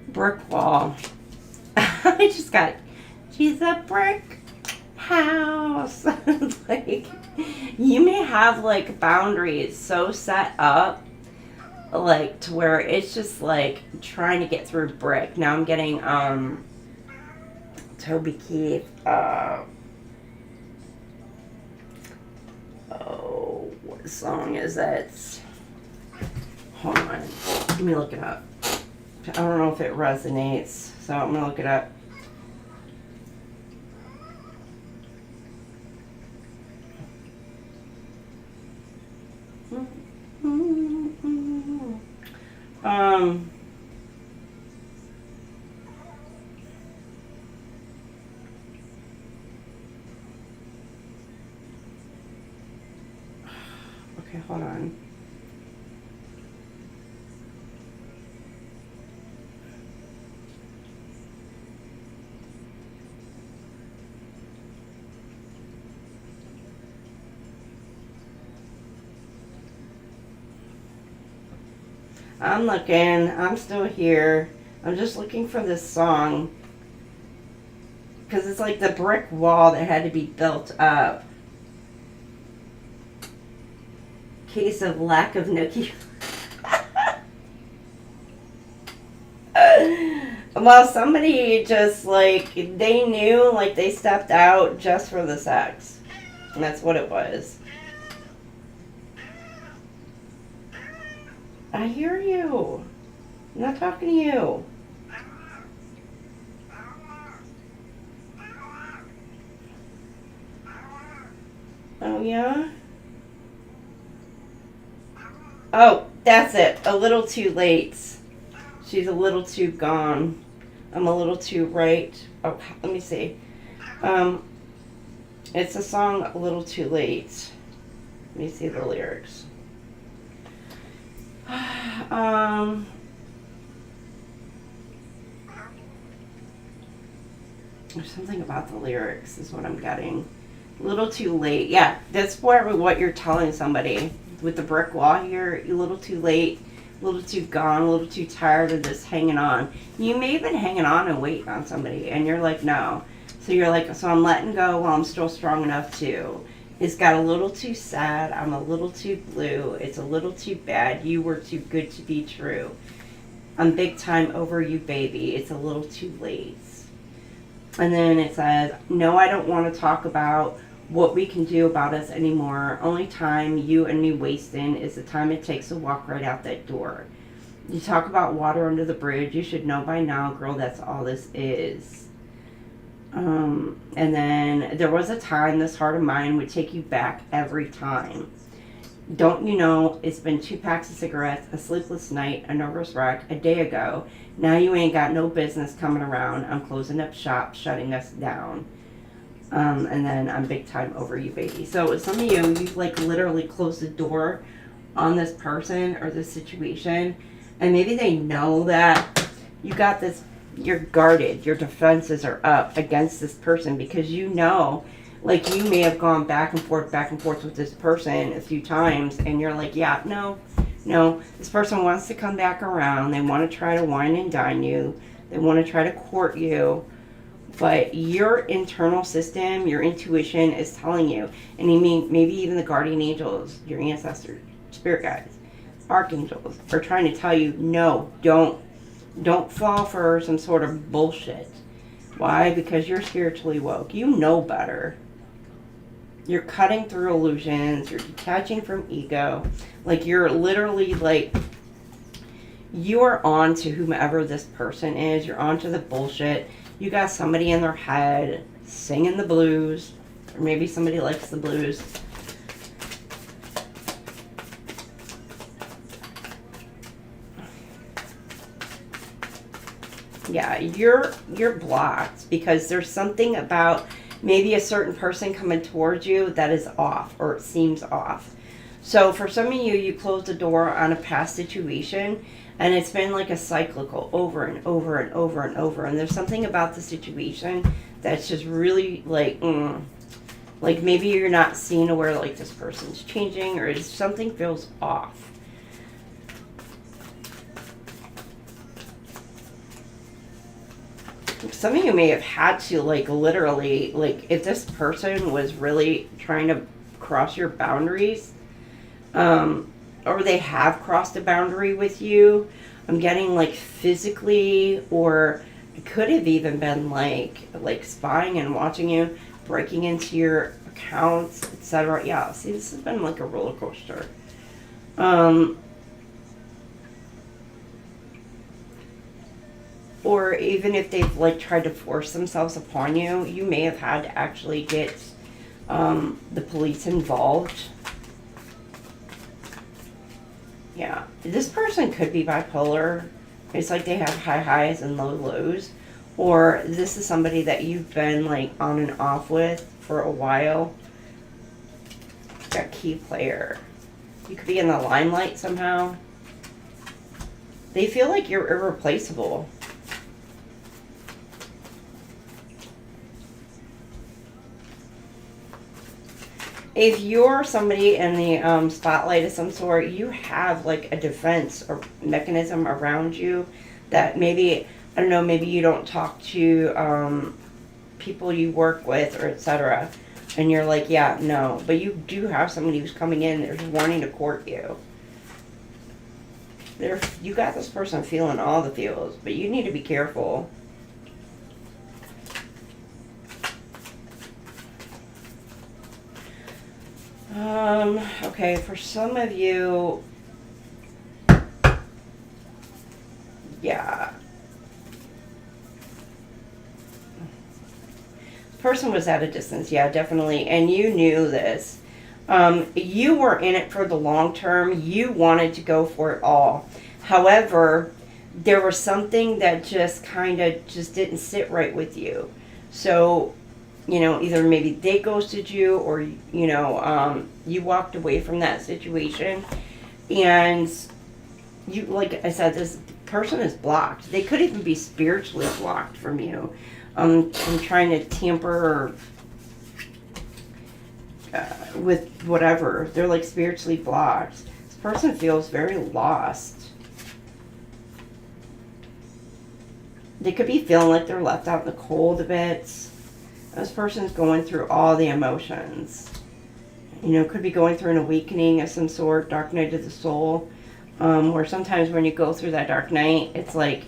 Brick wall. I just got, she's a brick house. Like, you may have like boundaries so set up, like to where it's just like trying to get through brick. Now I'm getting Toby Keith. Oh, what song is that? Hold on, let me look it up. I don't know if it resonates, so I'm gonna look it up. Okay, hold on. I'm looking. I'm still here. I'm just looking for this song. Because it's like the brick wall that had to be built up. Case of lack of nookie. Well, somebody just like, they knew, like they stepped out just for the sex. And that's what it was. I hear you. I'm not talking to you. Oh, yeah? Oh, that's it. A little too late. She's a little too gone. I'm a little too right. Oh, let me see. It's a song A Little Too Late. Let me see the lyrics. There's something about the lyrics is what I'm getting. A little too late. Yeah, that's what you're telling somebody with the brick wall here. A little too late, a little too gone, a little too tired of this hanging on. You may have been hanging on and waiting on somebody, and you're like, no. So you're like, so I'm letting go while I'm still strong enough to. It's got a little too sad. I'm a little too blue. It's a little too bad. You were too good to be true. I'm big time over you, baby. It's a little too late. And then it says, no, I don't want to talk about what we can do about us anymore. Only time you and me wasting is the time it takes to walk right out that door. You talk about water under the bridge. You should know by now, girl, that's all this is. And then there was a time this heart of mine would take you back every time. Don't you know it's been 2 packs of cigarettes, a sleepless night, a nervous wreck, a day ago. Now you ain't got no business coming around. I'm closing up shop, shutting us down. And then I'm big time over you, baby. So some of you like literally closed the door on this person or this situation. And maybe they know that you got this, you're guarded. Your defenses are up against this person because you know, like you may have gone back and forth with this person a few times. And you're like, yeah, no, this person wants to come back around. They want to try to wine and dine you. They want to try to court you. But your internal system, your intuition is telling you, and you mean maybe even the guardian angels, your ancestors, spirit guides, archangels, are trying to tell you, no, don't fall for some sort of bullshit. Why? Because you're spiritually woke. You know better. You're cutting through illusions. You're detaching from ego. Like you're literally like, you are on to whomever this person is. You're on to the bullshit. You got somebody in their head singing the blues, or maybe somebody likes the blues. Yeah, you're blocked because there's something about maybe a certain person coming towards you that is off, or it seems off. So for some of you, you closed the door on a past situation. And it's been like a cyclical over and over and over and over. And there's something about the situation that's just really like, like maybe you're not seeing where like this person's changing or something feels off. Some of you may have had to like literally, like if this person was really trying to cross your boundaries, or they have crossed a boundary with you. I'm getting like physically, or it could have even been like spying and watching you, breaking into your accounts, etc. Yeah, see, this has been like a roller coaster. Or even if they've like tried to force themselves upon you, you may have had to actually get the police involved. Yeah, This person could be bipolar. It's like they have high highs and low lows. Or this is somebody that you've been like on and off with for a while. Got key player. You could be in the limelight somehow. They feel like you're irreplaceable. If you're somebody in the spotlight of some sort, you have like a defense or mechanism around you that maybe, I don't know, maybe you don't talk to people you work with or etc. And you're like, yeah, no. But you do have somebody who's coming in, they're just wanting to court you. You got this person feeling all the feels, but you need to be careful. Okay, for some of you, yeah. Person was at a distance, yeah, definitely, and you knew this. You were in it for the long term. You wanted to go for it all. However, there was something that just kind of just didn't sit right with you. So, you know, either maybe they ghosted you or, you know, you walked away from that situation. And you, like I said, this person is blocked. They could even be spiritually blocked from you. From trying to tamper with whatever. They're like spiritually blocked. This person feels very lost. They could be feeling like they're left out in the cold a bit. This person's going through all the emotions. You know, could be going through an awakening of some sort, dark night of the soul. Or sometimes when you go through that dark night, it's like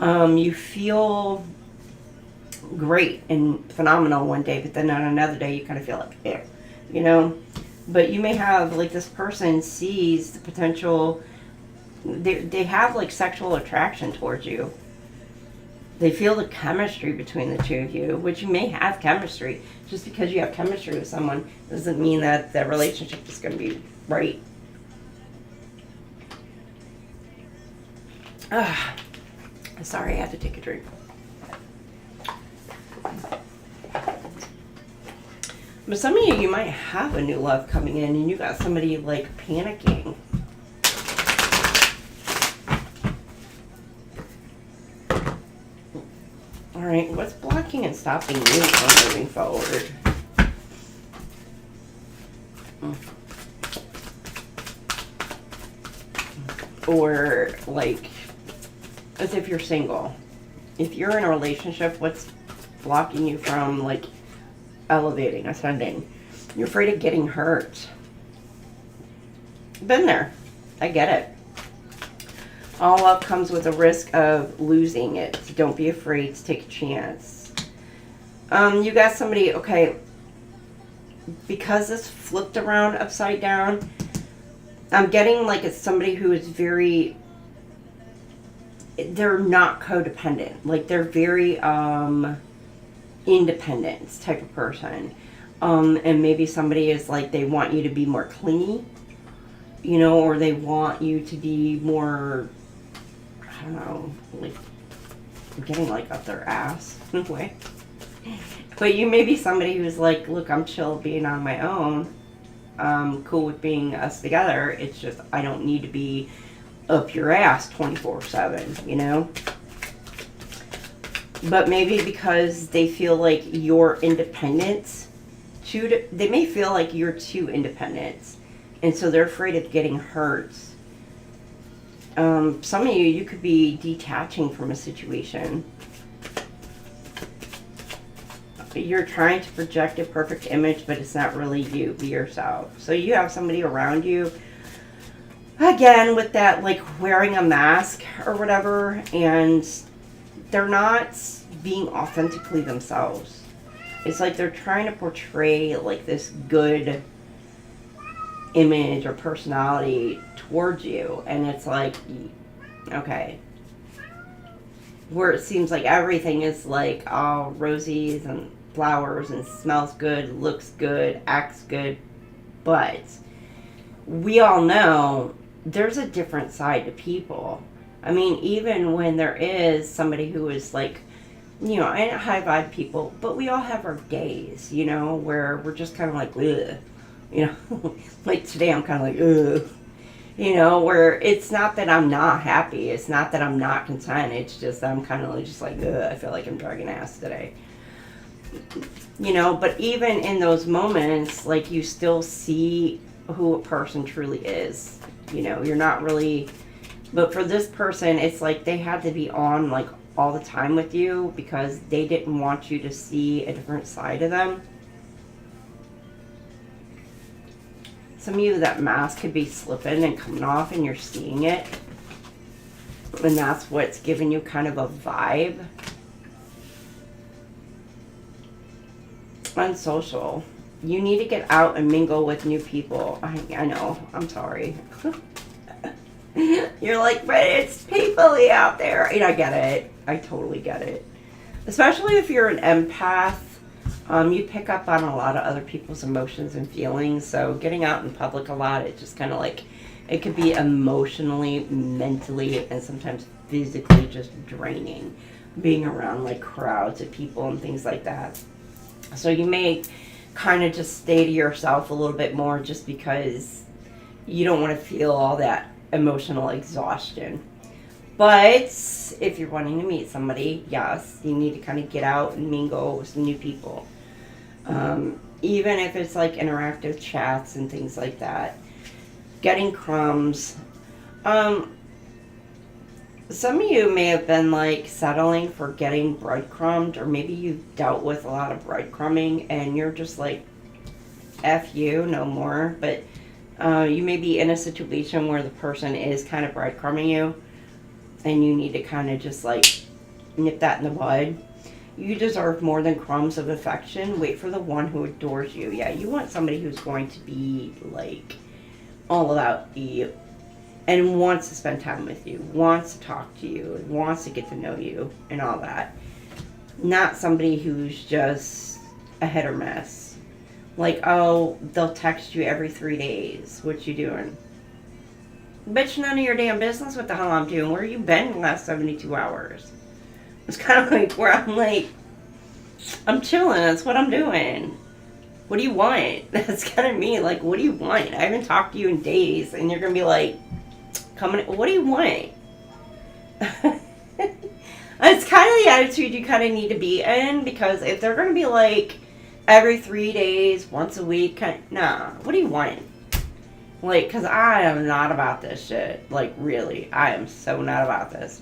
you feel great and phenomenal one day, but then on another day you kind of feel like, eh, you know. But you may have, like, this person sees the potential, they have like sexual attraction towards you. They feel the chemistry between the two of you, which you may have chemistry. Just because you have chemistry with someone doesn't mean that the relationship is going to be right. Sorry, I had to take a drink. But some of you might have a new love coming in and you got somebody like panicking. Alright, what's blocking and stopping you from moving forward? Or, like, as if you're single. If you're in a relationship, what's blocking you from, like, elevating, ascending? You're afraid of getting hurt. Been there. I get it. All love comes with a risk of losing it. So don't be afraid to take a chance. You got somebody, okay, because this flipped around upside down, I'm getting like it's somebody who is very, they're not codependent. Like they're very independent type of person. And maybe somebody is like, they want you to be more clingy, you know, or they want you to be more, I don't know, like, I'm getting like up their ass in a way. But you may be somebody who's like, look, I'm chill being on my own. I'm cool with being us together. It's just, I don't need to be up your ass 24/7, you know? But maybe because they feel like you're independent, they may feel like you're too independent. And so they're afraid of getting hurt. Some of you could be detaching from a situation. You're trying to project a perfect image, but it's not really you. Be yourself. So you have somebody around you, again, with that, like, wearing a mask or whatever, and they're not being authentically themselves. It's like they're trying to portray, like, this good image or personality towards you, and it's like, okay, where it seems like everything is like all roses and flowers and smells good, looks good, acts good, but we all know there's a different side to people. I mean, even when there is somebody who is like, you know, and high vibe people, but we all have our days, you know, where we're just kind of like, ugh, you know, like today I'm kind of like, ugh, you know, where it's not that I'm not happy, it's not that I'm not content, it's just that I'm kind of just like, ugh, I feel like I'm dragging ass today. You know, but even in those moments, like, you still see who a person truly is. You know, you're not really, but for this person, it's like they had to be on, like, all the time with you because they didn't want you to see a different side of them. Some of you, that mask could be slipping and coming off and you're seeing it. And that's what's giving you kind of a vibe. Unsocial. You need to get out and mingle with new people. I know. I'm sorry. You're like, but it's people out there. And I get it. I totally get it. Especially if you're an empath. You pick up on a lot of other people's emotions and feelings. So getting out in public a lot, it just kind of like, it could be emotionally, mentally, and sometimes physically just draining. Being around like crowds of people and things like that. So you may kind of just stay to yourself a little bit more just because you don't want to feel all that emotional exhaustion. But if you're wanting to meet somebody, yes, you need to kind of get out and mingle with some new people. Even if it's like interactive chats and things like that. Getting crumbs. Some of you may have been like settling for getting breadcrumbed, or maybe you've dealt with a lot of breadcrumbing and you're just like, F you, no more. But you may be in a situation where the person is kind of breadcrumbing you and you need to kind of just like nip that in the bud. You deserve more than crumbs of affection. Wait for the one who adores you. Yeah, you want somebody who's going to be like all about you. And wants to spend time with you, wants to talk to you, wants to get to know you, and all that. Not somebody who's just a hit or miss. Like, oh, they'll text you every 3 days. What you doing? Bitch, none of your damn business what the hell I'm doing. Where you been the last 72 hours? It's kind of like where I'm like, I'm chilling. That's what I'm doing. What do you want? That's kind of me. Like, what do you want? I haven't talked to you in days, and you're going to be like, what do you want? It's kind of the attitude you kind of need to be in, because if they're going to be like every 3 days, once a week, nah, what do you want? Like, because I am not about this shit. Like, really, I am so not about this.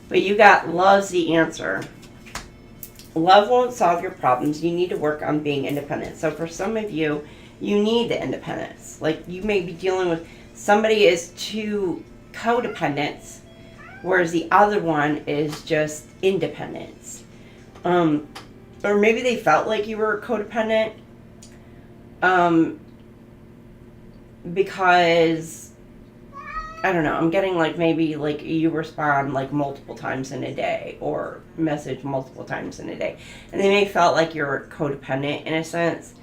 But you got love's the answer. Love won't solve your problems. You need to work on being independent. So for some of you, you need the independence. Like, you may be dealing with somebody is too codependent, whereas the other one is just independence. Or maybe they felt like you were codependent because, I don't know, I'm getting like maybe like you respond like multiple times in a day or message multiple times in a day. And they may felt like you're codependent in a sense,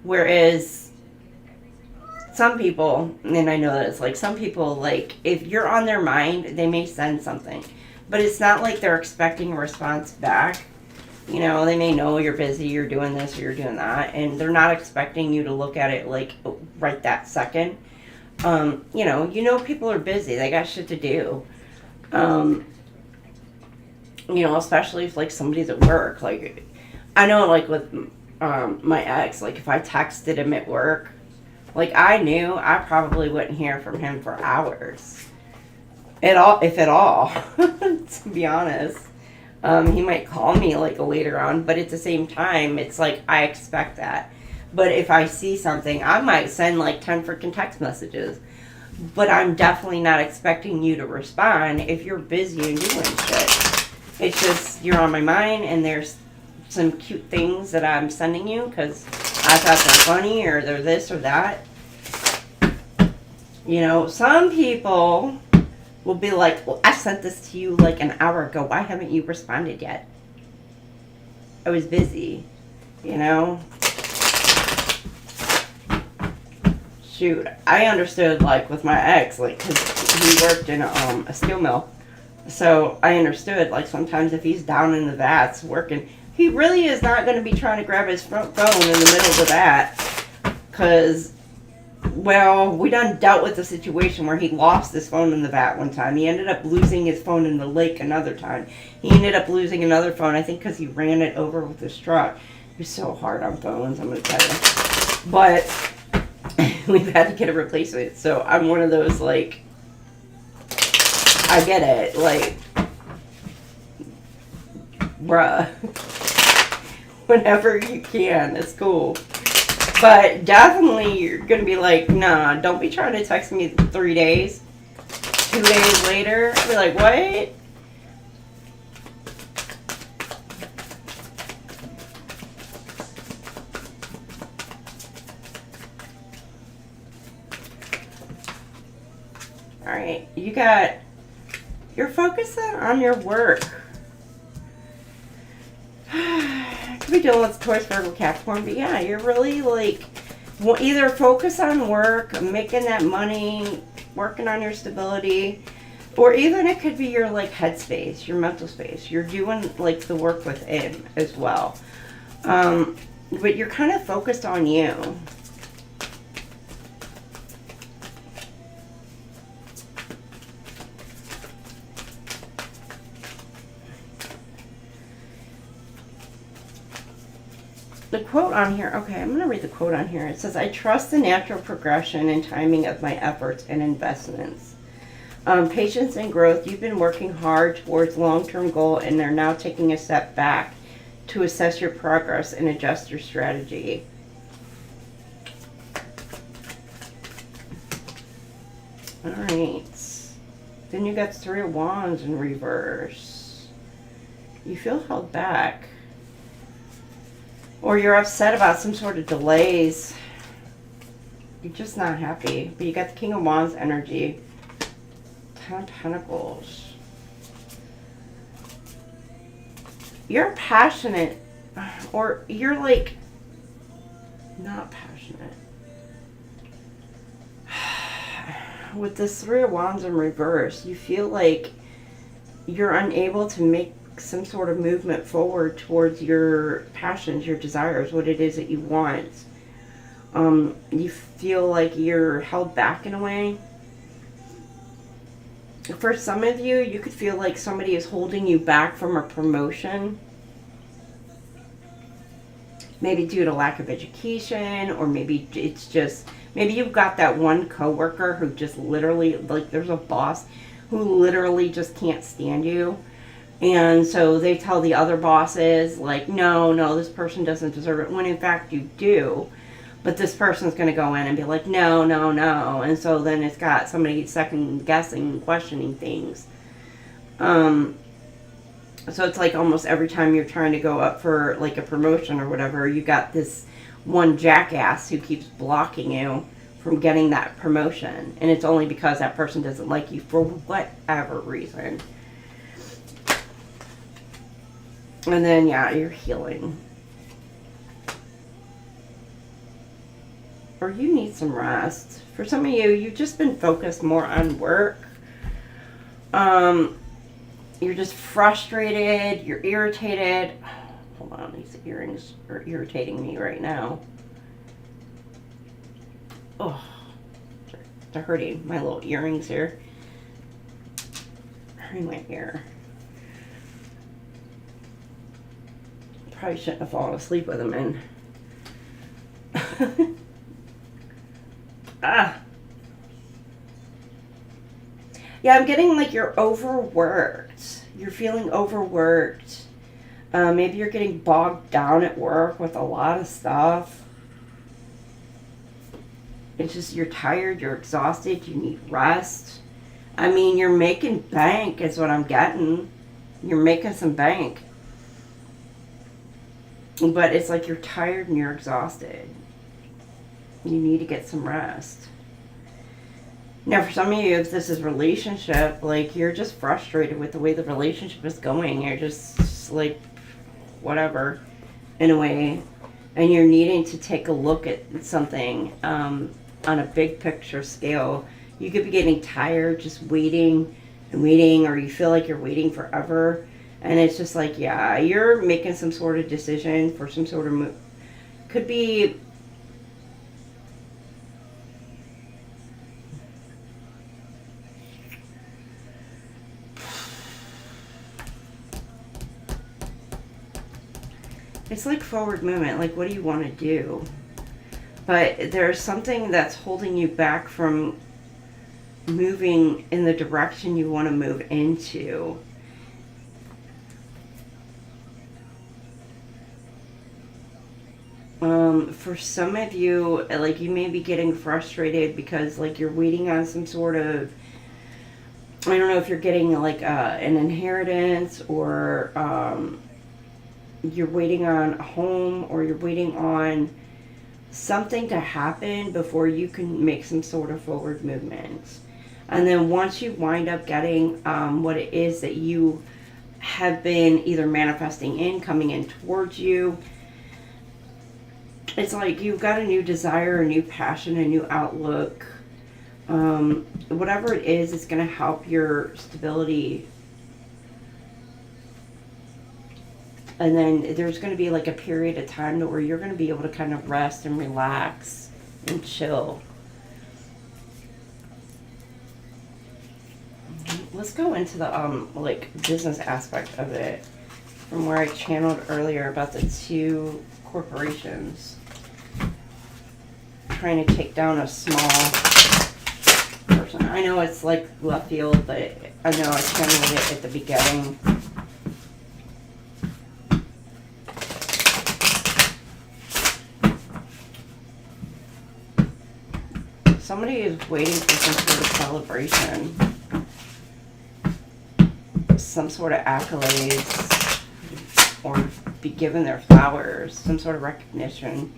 whereas some people, and I know that it's like some people, like if you're on their mind, they may send something, but it's not like they're expecting a response back. You know, they may know you're busy, you're doing this or you're doing that, and they're not expecting you to look at it like right that second. You know people are busy, they got shit to do. You know, especially if like somebody's at work. Like, I know like with my ex, like if I texted him at work, like, I knew I probably wouldn't hear from him for hours. If at all, to be honest. He might call me, like, later on, but at the same time, it's like, I expect that. But if I see something, I might send, like, 10 freaking text messages. But I'm definitely not expecting you to respond if you're busy and doing shit. It's just, you're on my mind, and there's some cute things that I'm sending you, because I thought they're funny, or they're this or that. You know, some people will be like, well, I sent this to you like an hour ago. Why haven't you responded yet? I was busy, you know? shoot, I understood, like, with my ex, like, because he worked in a steel mill. So I understood, like, sometimes if he's down in the vats working, he really is not going to be trying to grab his phone in the middle of the vat. Because, well, we done dealt with the situation where he lost his phone in the vat one time. He ended up losing his phone in the lake another time. He ended up losing another phone, I think, because he ran it over with his truck. He's so hard on phones, I'm going to tell you. But we've had to get a replacement. So I'm one of those, like, I get it. Like, bruh. Whenever you can, it's cool. But definitely you're going to be like, nah, don't be trying to text me 3 days. 2 days later, I'll be like, what? Alright, you're focusing on your work. Could be dealing with Taurus, Virgo, Capricorn, but yeah, you're really like, either focus on work, making that money, working on your stability, or even it could be your like headspace, your mental space. You're doing like the work within as well. But you're kind of focused on you. The quote on here, okay, I'm going to read the quote on here. It says, I trust the natural progression and timing of my efforts and investments. Patience and growth, you've been working hard towards long-term goal and they're now taking a step back to assess your progress and adjust your strategy. Alright. Then you got 3 of Wands in reverse. You feel held back. Or you're upset about some sort of delays. You're just not happy. But you got the King of Wands energy. 10 of Pentacles. You're passionate. Or you're like, not passionate. With this 3 of Wands in reverse, you feel like you're unable to make some sort of movement forward towards your passions, your desires, what it is that you want. You feel like you're held back in a way. For some of you, you could feel like somebody is holding you back from a promotion. Maybe due to lack of education, or maybe it's just, maybe you've got that one coworker who just literally, like there's a boss who literally just can't stand you. And so they tell the other bosses, like, no, this person doesn't deserve it. When in fact you do. But this person's going to go in and be like, no. And so then it's got somebody second guessing, questioning things. So it's like almost every time you're trying to go up for like a promotion or whatever, you got this one jackass who keeps blocking you from getting that promotion. And it's only because that person doesn't like you for whatever reason. And then, yeah, you're healing. Or you need some rest. For some of you, you've just been focused more on work. You're just frustrated. You're irritated. Hold on, these earrings are irritating me right now. Oh, they're hurting. My little earrings here. Hurting my ear. Probably shouldn't have fallen asleep with them in. Yeah, I'm getting like you're overworked. You're feeling overworked. Maybe you're getting bogged down at work with a lot of stuff. It's just you're tired, you're exhausted, you need rest. I mean, you're making bank is what I'm getting. You're making some bank. But it's like you're tired and you're exhausted. You need to get some rest. Now, for some of you, if this is relationship, like you're just frustrated with the way the relationship is going. You're just like, whatever, in a way. And you're needing to take a look at something. on a big picture scale. You could be getting tired just waiting and waiting, or you feel like you're waiting forever. And it's just like, yeah, you're making some sort of decision for some sort of move. Could be it's like forward movement. Like, what do you want to do? But there's something that's holding you back from moving in the direction you want to move into. For some of you, like, you may be getting frustrated because, like, you're waiting on some sort of, I don't know if you're getting, like, an inheritance, or you're waiting on a home, or you're waiting on something to happen before you can make some sort of forward movement. And then once you wind up getting what it is that you have been either manifesting in, coming in towards you, it's like you've got a new desire, a new passion, a new outlook. Whatever it is, it's going to help your stability. And then there's going to be like a period of time where you're going to be able to kind of rest and relax and chill. Let's go into the like business aspect of it, from where I channeled earlier about the two corporations trying to take down a small person. I know it's like left field, but I know I channeled it at the beginning. Somebody is waiting for some sort of celebration, some sort of accolades, or be given their flowers, some sort of recognition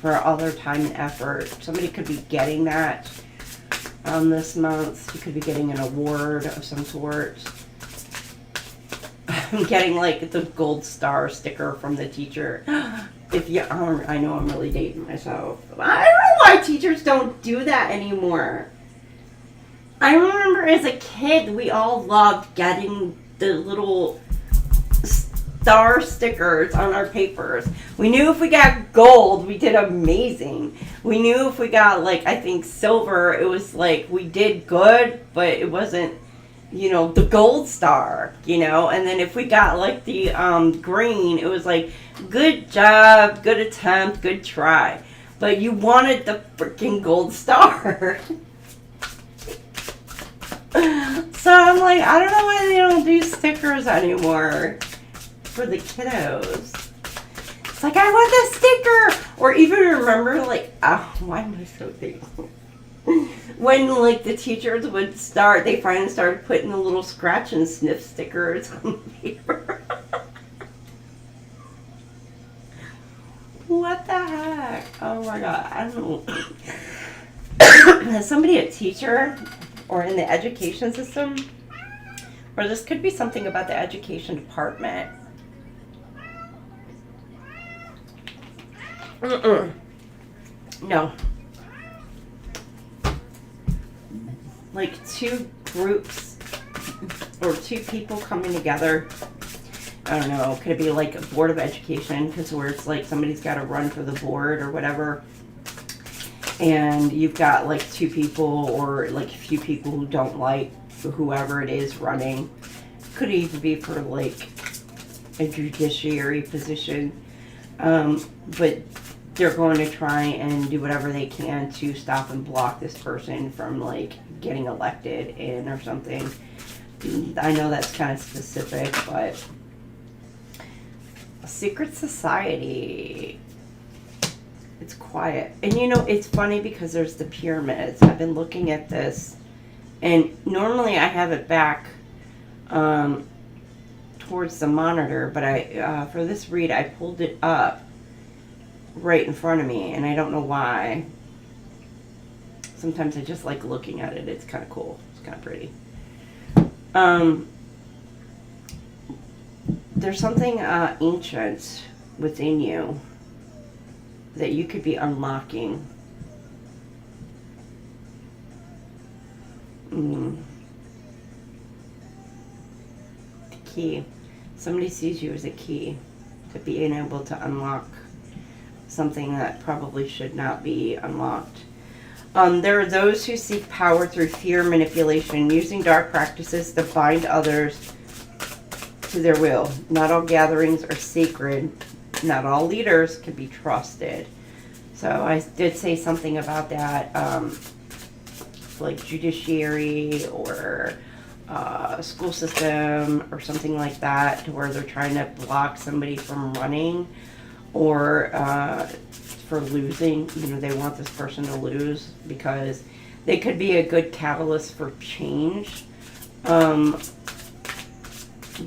for all their time and effort. Somebody could be getting that this month. You could be getting an award of some sort. I'm getting like the gold star sticker from the teacher. If you, I know I'm really dating myself. I don't know why teachers don't do that anymore. I remember as a kid, we all loved getting the little star stickers on our papers. We knew if we got gold, we did amazing. We knew if we got, like, I think silver, it was like we did good, but it wasn't, you know, the gold star, you know. And then if we got like the green, it was like, good job, good attempt, good try. But you wanted the freaking gold star. So I'm like, I don't know why they don't do stickers anymore for the kiddos. It's like, I want the sticker. Or even remember, like, oh, why am I so thankful? When, like, the teachers would start, they finally started putting the little scratch and sniff stickers on the paper. What the heck? Oh my god, I don't know. Is somebody a teacher or in the education system? Or this could be something about the education department. No. Like two groups or two people coming together. I don't know. Could it be like a board of education? Because where it's like somebody's got to run for the board or whatever. And you've got like two people or like a few people who don't like whoever it is running. Could even be for like a judiciary position. But they're going to try and do whatever they can to stop and block this person from like getting elected in or something. I know that's kind of specific, but a secret society. It's quiet. And you know, it's funny because there's the pyramids. I've been looking at this, and normally I have it back towards the monitor, but I for this read I pulled it up right in front of me, and I don't know why. Sometimes I just like looking at it. It's kind of cool. It's kind of pretty. There's something ancient within you that you could be unlocking. The key. Somebody sees you as a key to being able to unlock something that probably should not be unlocked. There are those who seek power through fear, manipulation, using dark practices to bind others to their will. Not all gatherings are sacred. Not all leaders can be trusted. So I did say something about that, like judiciary or school system or something like that, to where they're trying to block somebody from running or for losing. You know, they want this person to lose because they could be a good catalyst for change.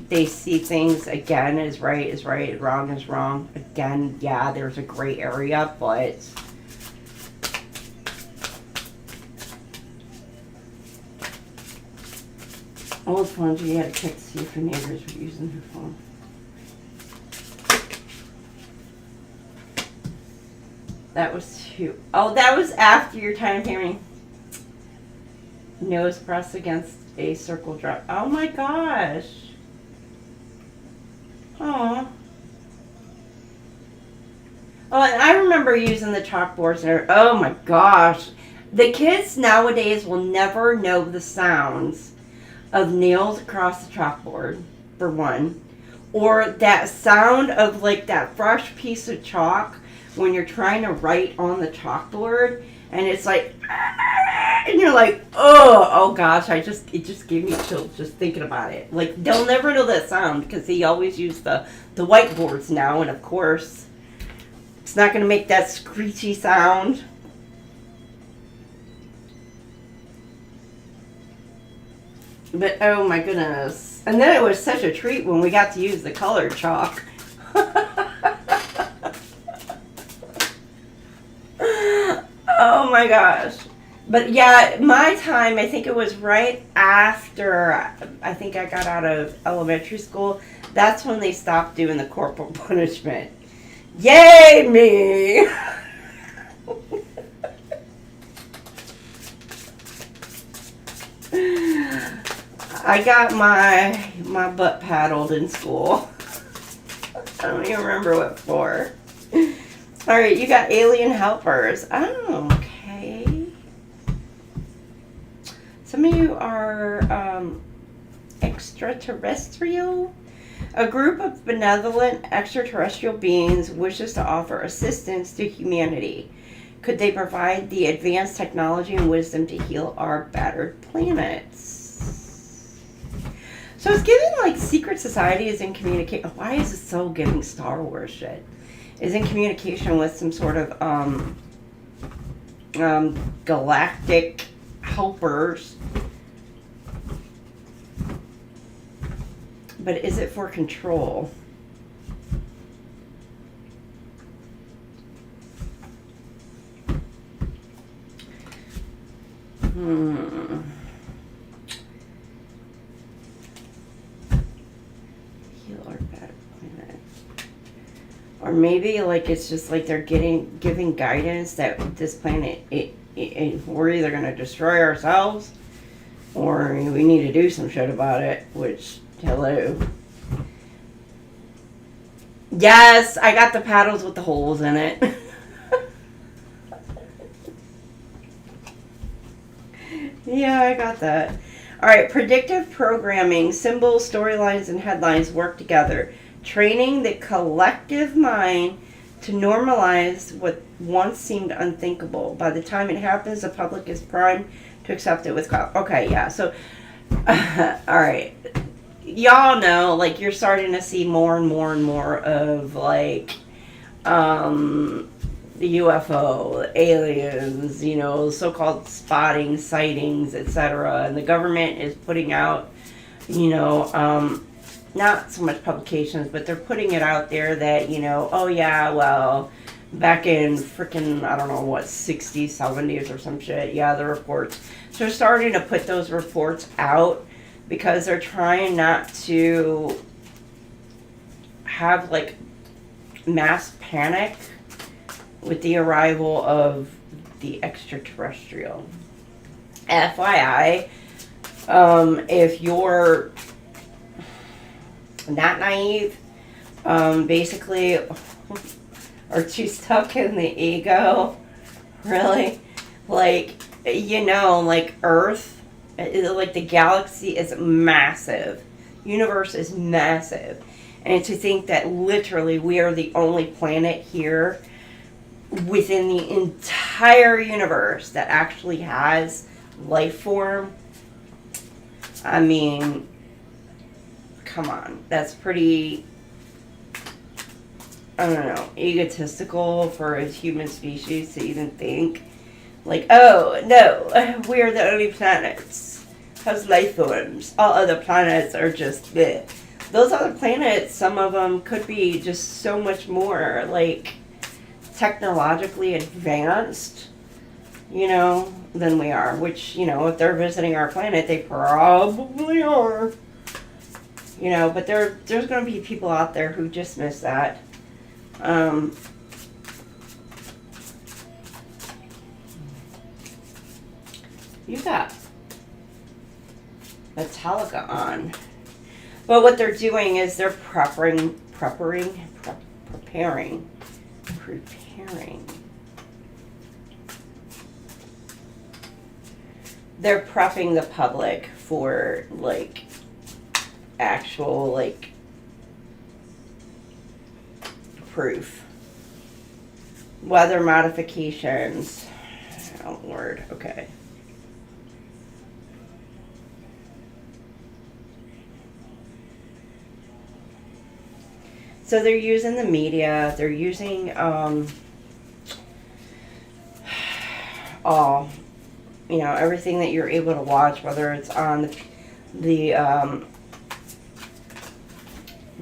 They see things, again, as right is right, wrong is wrong. Again, yeah, there's a gray area, but old phones, you had to check to see if your neighbors were using her phone. That was too. Oh, that was after your time hearing. Nose press against a circle drop. Oh my gosh. Oh. Oh, and I remember using the chalkboards there. Oh my gosh. The kids nowadays will never know the sounds of nails across the chalkboard, for one. Or that sound of like that fresh piece of chalk when you're trying to write on the chalkboard. And it's like, and you're like, oh gosh, it just gave me chills just thinking about it. Like, they'll never know that sound because they always use the whiteboards now. And of course, it's not going to make that screechy sound. But oh my goodness. And then it was such a treat when we got to use the colored chalk. Oh my gosh. But yeah, my time, I think it was right after I think I got out of elementary school. That's when they stopped doing the corporal punishment. Yay me! I got my butt paddled in school. I don't even remember what for. Alright, you got alien helpers. Oh, okay. Some of you are extraterrestrial. A group of benevolent extraterrestrial beings wishes to offer assistance to humanity. Could they provide the advanced technology and wisdom to heal our battered planets? So it's giving like secret society is in communication. Why is it so giving Star Wars shit? Is in communication with some sort of galactic helpers. But is it for control? Heal our battered planet. Or maybe like it's just like they're giving guidance that this planet, we're either going to destroy ourselves or we need to do some shit about it, which, hello. Yes, I got the paddles with the holes in it. Yeah, I got that. Alright, predictive programming, symbols, storylines, and headlines work together. Training the collective mind to normalize what once seemed unthinkable. By the time it happens, the public is primed to accept it with okay, yeah. So, alright. Y'all know, like, you're starting to see more and more and more of, like, the UFO, aliens, you know, so-called spotting, sightings, etc. And the government is putting out, you know, not so much publications, but they're putting it out there that, you know, oh yeah, well, back in freaking, I don't know what, 60s, 70s or some shit, yeah, the reports. So they're starting to put those reports out because they're trying not to have, like, mass panic with the arrival of the extraterrestrial. FYI, If you're not naive, basically, are too stuck in the ego, really, like, you know, like Earth, like the galaxy is massive, universe is massive, and to think that literally we are the only planet here within the entire universe that actually has life form, I mean, come on, that's pretty, I don't know, egotistical for a human species to even think, like, oh, no, we're the only planets, has life forms, all other planets are just bleh. Those other planets, some of them could be just so much more, like, technologically advanced, you know, than we are, which, you know, if they're visiting our planet, they probably are, you know, but there's going to be people out there who just miss that. You got Metallica on, but what they're doing is they're preparing. They're prepping the public for, like, actual, like, proof. Weather modifications. Oh, Lord. Okay. So they're using the media. They're using, all, you know, everything that you're able to watch, whether it's on the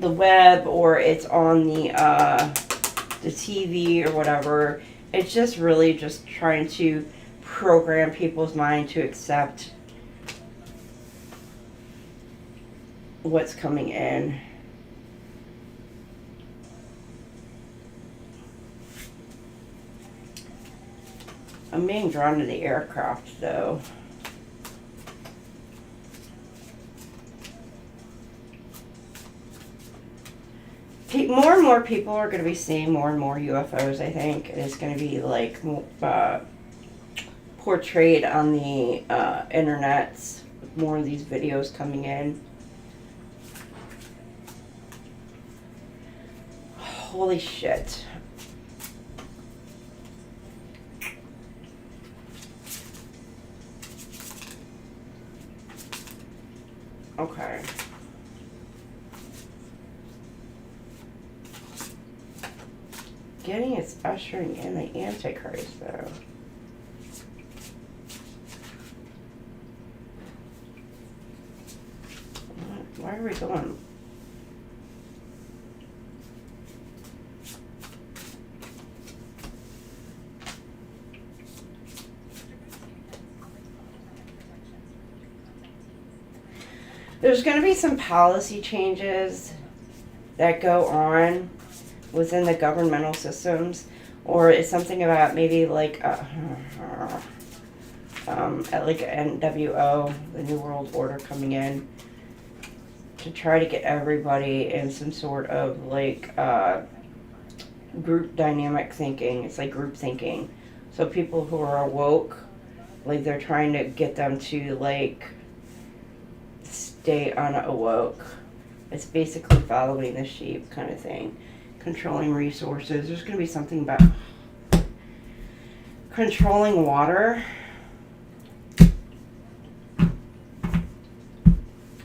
web or it's on the TV or whatever. It's just really just trying to program people's mind to accept what's coming in. I'm being drawn to the aircraft, though. More and more people are going to be seeing more and more UFOs, I think. It's going to be, like, portrayed on the internet. More of these videos coming in. Holy shit. Okay. Getting it's ushering in the Antichrist, though. Why are we going? There's going to be some policy changes that go on within the governmental systems, or it's something about maybe like at like NWO, the New World Order, coming in to try to get everybody in some sort of like group dynamic thinking. It's like group thinking. So people who are awoke, like they're trying to get them to like stay unawoke. It's basically following the sheep kind of thing. Controlling resources. There's going to be something about controlling water.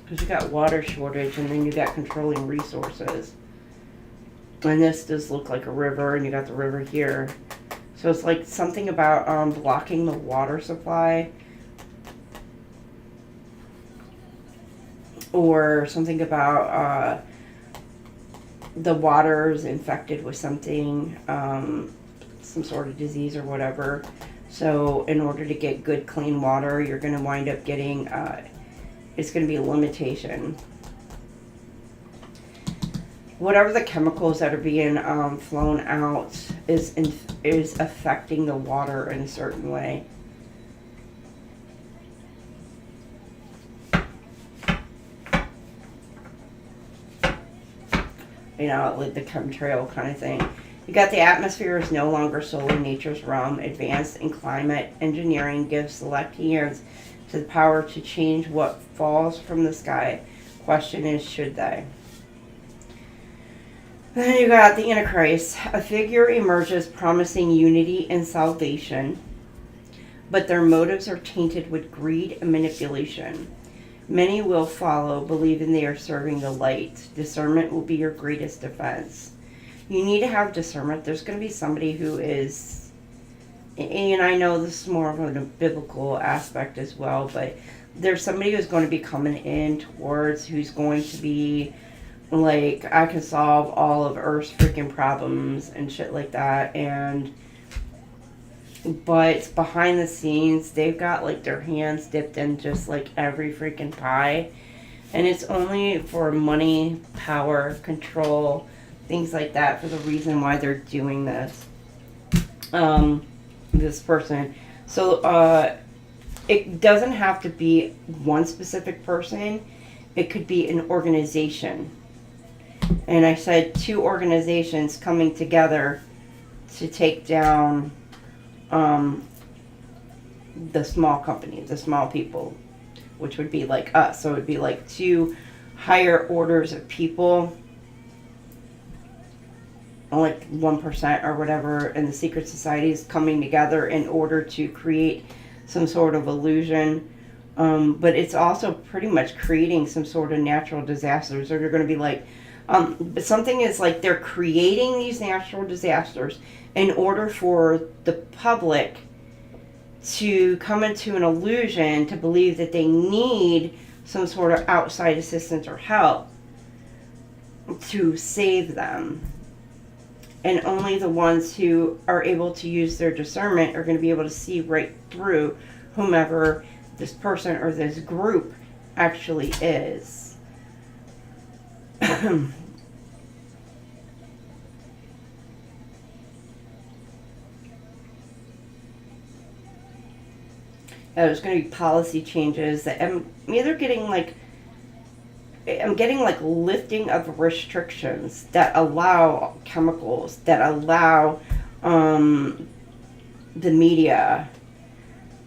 Because you got water shortage and then you got controlling resources. And this does look like a river, and you got the river here. So it's like something about blocking the water supply. Or something about the water's infected with something, some sort of disease or whatever. So in order to get good, clean water, you're going to wind up getting, it's going to be a limitation. Whatever the chemicals that are being flown out is affecting the water in a certain way. you know, like the chemtrail kind of thing. You got the atmosphere is no longer solely nature's realm. Advanced in climate engineering gives select hands to the power to change what falls from the sky. Question is, should they? Then you got the Antichrist. A figure emerges promising unity and salvation, but their motives are tainted with greed and manipulation. Many will follow, believing they are serving the light. Discernment will be your greatest defense. You need to have discernment. There's going to be somebody who is, and I know this is more of a biblical aspect as well, but there's somebody who's going to be coming in towards, who's going to be like, I can solve all of Earth's freaking problems and shit like that. But behind the scenes, they've got like their hands dipped in just like every freaking pie. And it's only for money, power, control, things like that, for the reason why they're doing this. This person. So, it doesn't have to be one specific person. It could be an organization. And I said 2 organizations coming together to take down the small company, the small people, which would be like us. So it would be like 2 higher orders of people, like 1% or whatever, and the secret societies coming together in order to create some sort of illusion. But it's also pretty much creating some sort of natural disasters. Or they're going to be like, but something is like they're creating these natural disasters in order for the public to come into an illusion to believe that they need some sort of outside assistance or help to save them. And only the ones who are able to use their discernment are going to be able to see right through whomever this person or this group actually is. There's going to be policy changes that I'm either getting like, I'm getting like lifting of restrictions that allow chemicals, that allow the media,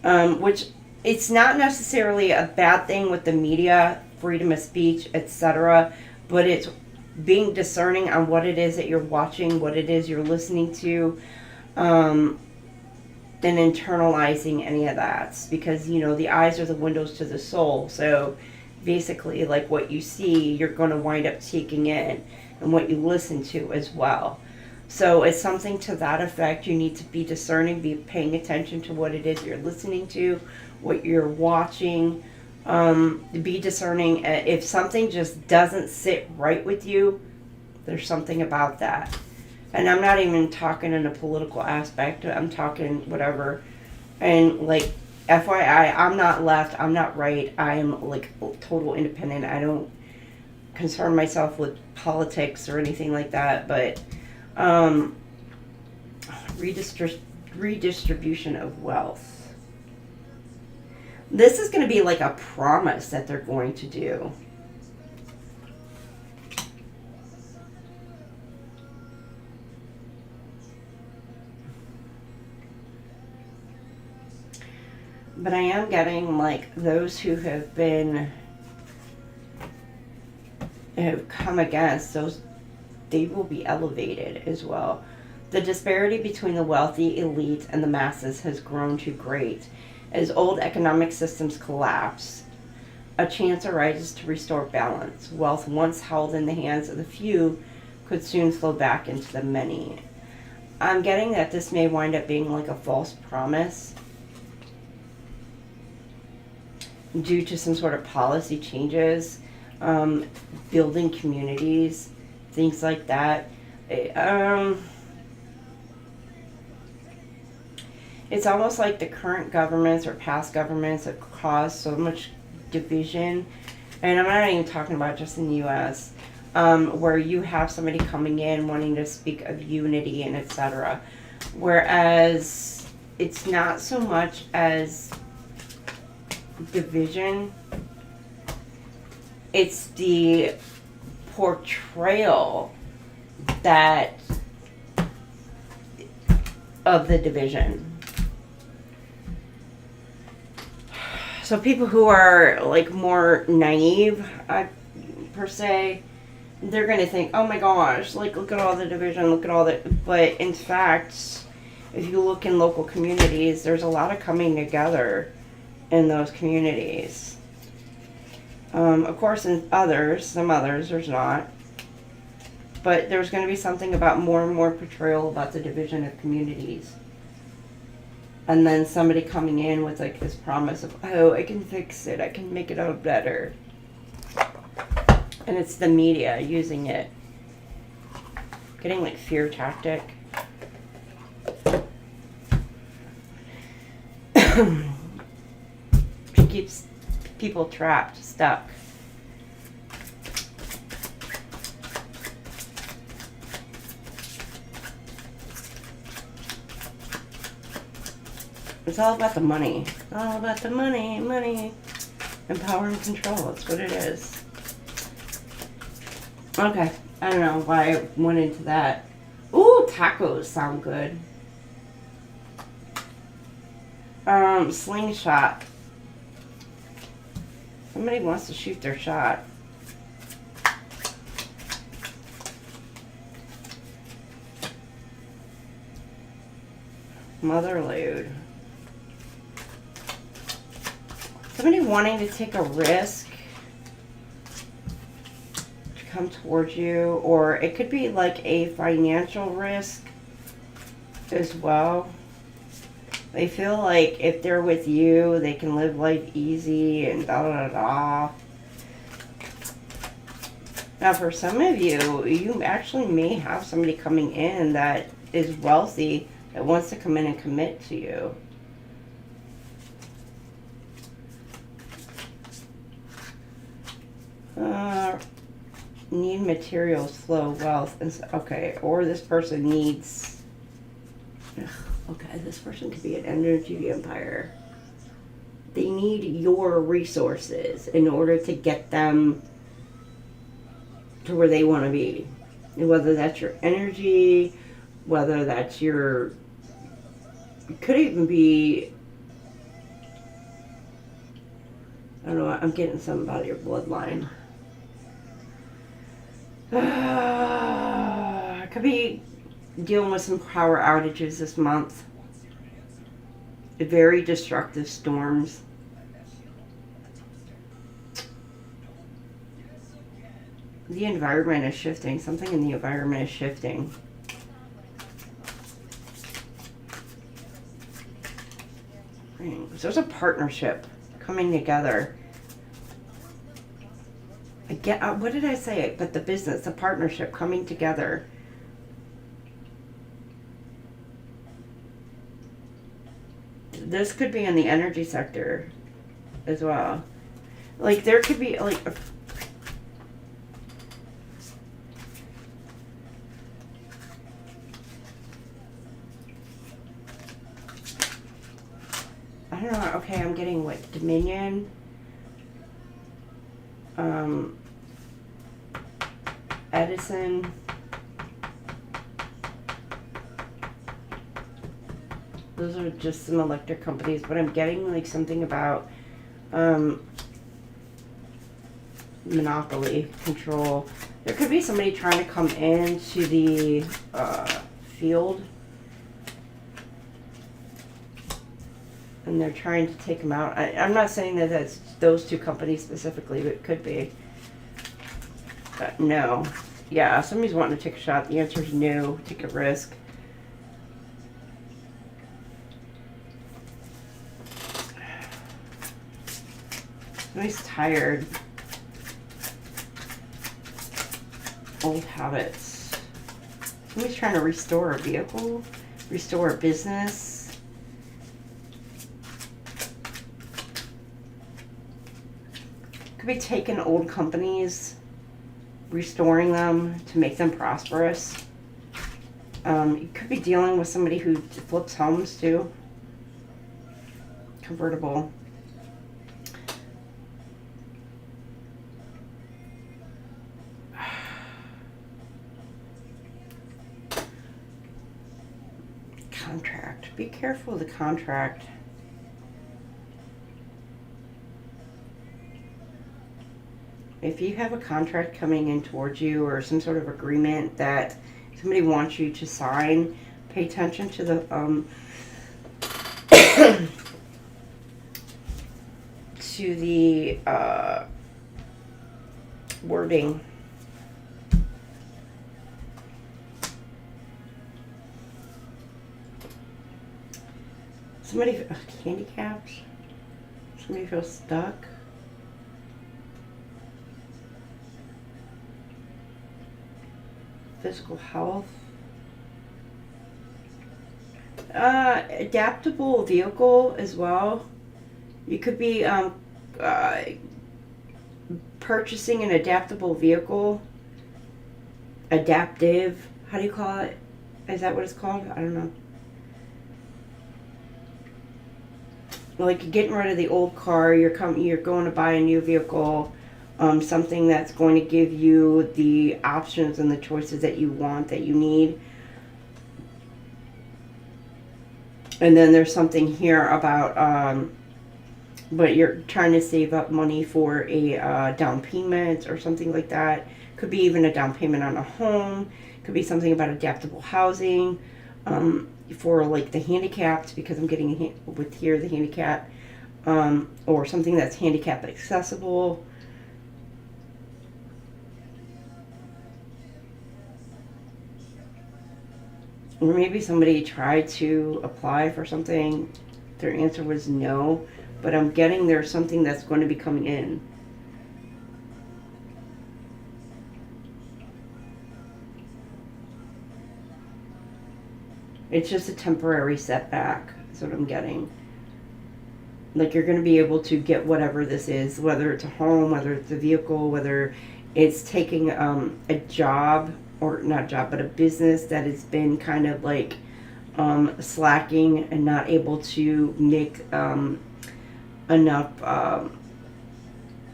which it's not necessarily a bad thing with the media, freedom of speech, etc., but it's being discerning on what it is that you're watching, what it is you're listening to, and internalizing any of that, because, you know, the eyes are the windows to the soul. So basically, like, what you see, you're going to wind up taking in, and what you listen to as well. So it's something to that effect. You need to be discerning, be paying attention to what it is you're listening to, what you're watching. Be discerning. If something just doesn't sit right with you, there's something about that. And I'm not even talking in a political aspect. I'm talking whatever. And like, FYI, I'm not left, I'm not right. I am like total independent. I don't concern myself with politics or anything like that. But redistribution of wealth. This is going to be like a promise that they're going to do. But I am getting like those who have come against those, they will be elevated as well. The disparity between the wealthy elite and the masses has grown too great. As old economic systems collapse, a chance arises to restore balance. Wealth once held in the hands of the few could soon flow back into the many. I'm getting that this may wind up being like a false promise due to some sort of policy changes, building communities, things like that. It's almost like the current governments or past governments have caused so much division. And I'm not even talking about just in the U.S., where you have somebody coming in wanting to speak of unity and etc. Whereas it's not so much as division, it's the portrayal that of the division. So people who are like more naive, per se, they're going to think, oh my gosh, like look at all the division, look at all that. But in fact, if you look in local communities, there's a lot of coming together in those communities. Of course, in some others, there's not. But there's going to be something about more and more portrayal about the division of communities. And then somebody coming in with like this promise of, oh, I can fix it, I can make it all better. And it's the media using it. Getting like fear tactic. It keeps people trapped, stuck. It's all about the money. All about the money, money. And power and control. That's what it is. Okay. I don't know why I went into that. Ooh, tacos sound good. Slingshot. Somebody wants to shoot their shot. Motherlode. Somebody wanting to take a risk to come towards you, or it could be like a financial risk as well. They feel like if they're with you, they can live life easy and da da da da. Now, for some of you, you actually may have somebody coming in that is wealthy that wants to come in and commit to you. Need materials, flow, wealth, and okay, or this person needs. Okay, this person could be an energy vampire. They need your resources in order to get them to where they want to be. And whether that's your energy, whether that's your. It could even be. I don't know, I'm getting something about your bloodline. I could be dealing with some power outages this month. Very destructive storms. The environment is shifting. Something in the environment is shifting. So there's a partnership coming together. What did I say? But the business, the partnership coming together. This could be in the energy sector as well. Like there could be like I don't know. Okay, I'm getting what? Dominion. Edison. Those are just some electric companies, but I'm getting like something about monopoly, control. There could be somebody trying to come into the field, and they're trying to take them out. I'm not saying that that's those two companies specifically, but it could be. No. Yeah, somebody's wanting to take a shot. The answer is no. Take a risk. Somebody's tired. Old habits. Somebody's trying to restore a vehicle, restore a business. Could be taking old companies, restoring them to make them prosperous. You could be dealing with somebody who flips homes too. Convertible. contract. Be careful of the contract. If you have a contract coming in towards you or some sort of agreement that somebody wants you to sign, pay attention to the to the wording. Somebody handicapped. Somebody feels stuck. Physical health. Adaptable vehicle as well. You could be purchasing an adaptable vehicle. Adaptive. How do you call it? Is that what it's called? I don't know. Like getting rid of the old car, you're going to buy a new vehicle. Something that's going to give you the options and the choices that you want, that you need. And then there's something here about, but you're trying to save up money for a down payment or something like that. Could be even a down payment on a home. Could be something about adaptable housing for like the handicapped, because I'm getting with here the handicap, or something that's handicap accessible. Or maybe somebody tried to apply for something, their answer was no, but I'm getting there's something that's going to be coming in. It's just a temporary setback, is what I'm getting. Like you're going to be able to get whatever this is, whether it's a home, whether it's a vehicle, whether it's taking a job, or not job, but a business that has been kind of like slacking and not able to make enough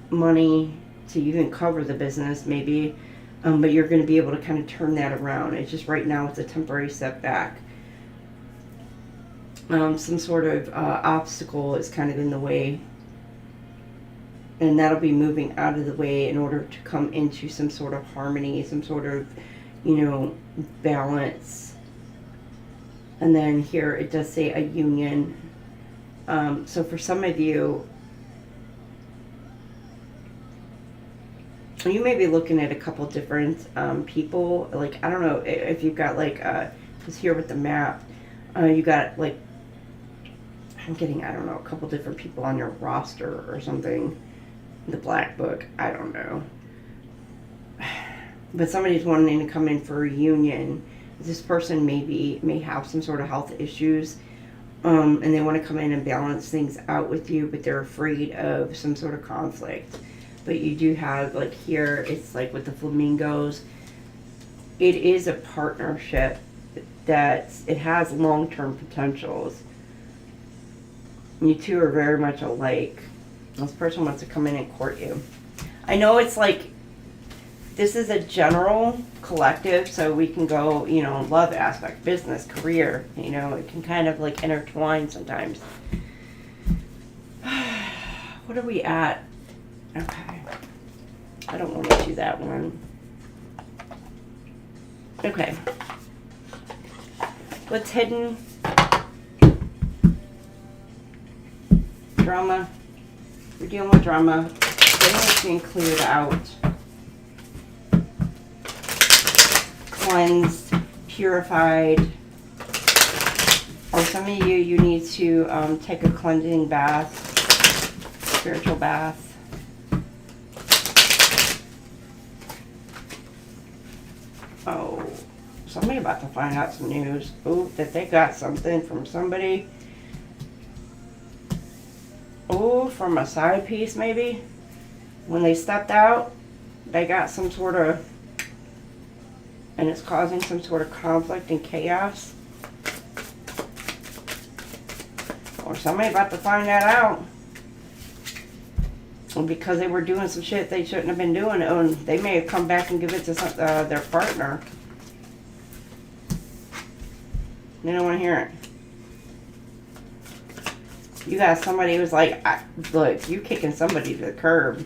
money to even cover the business maybe, but you're going to be able to kind of turn that around. It's just right now it's a temporary setback. Some sort of obstacle is kind of in the way, and that'll be moving out of the way in order to come into some sort of harmony, some sort of, you know, balance. And then here it does say a union. So for some of you, you may be looking at a couple different people. Like, I don't know if you've got like, just here with the map, you got like, I'm getting, I don't know, a couple different people on your roster or something. The black book, I don't know. But somebody's wanting to come in for a union. This person may have some sort of health issues, and they want to come in and balance things out with you, but they're afraid of some sort of conflict. But you do have, like here, it's like with the flamingos, it is a partnership that it has long-term potentials. You two are very much alike. This person wants to come in and court you. I know it's like, this is a general collective, so we can go, you know, love aspect, business, career, you know, it can kind of like intertwine sometimes. What are we at? Okay. I don't want to do that one. Okay. What's hidden? Drama. We're dealing with drama. Getting it being cleared out. Cleansed, purified. Or some of you need to take a cleansing bath, spiritual bath. Oh, somebody about to find out some news. Oh, that they got something from somebody. Oh, from a side piece maybe. When they stepped out, they got some sort of, and it's causing some sort of conflict and chaos. Or somebody about to find that out. Well, because they were doing some shit they shouldn't have been doing, and they may have come back and give it to their partner. They don't want to hear it. You got somebody who's like, look, you kicking somebody to the curb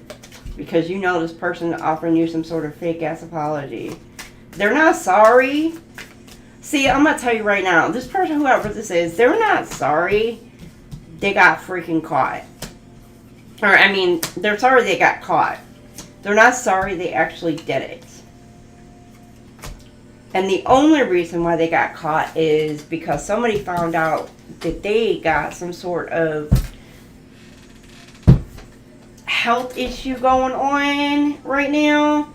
because you know this person offering you some sort of fake ass apology. They're not sorry. See, I'm going to tell you right now, this person, whoever this is, they're not sorry they got freaking caught. Or, I mean, they're sorry they got caught. They're not sorry they actually did it. And the only reason why they got caught is because somebody found out that they got some sort of health issue going on right now.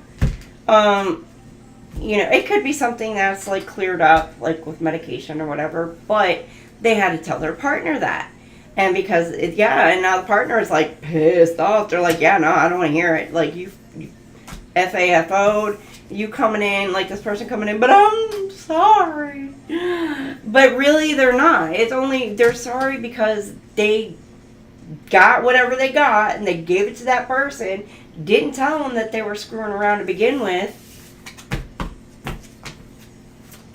You know, it could be something that's like cleared up, like with medication or whatever, but they had to tell their partner that. And because, and now the partner is like pissed off. They're like, yeah, no, I don't want to hear it. Like, you FAFO'd, you coming in, like this person coming in, but I'm sorry. But really, they're not. It's only, they're sorry because they got whatever they got and they gave it to that person, didn't tell them that they were screwing around to begin with.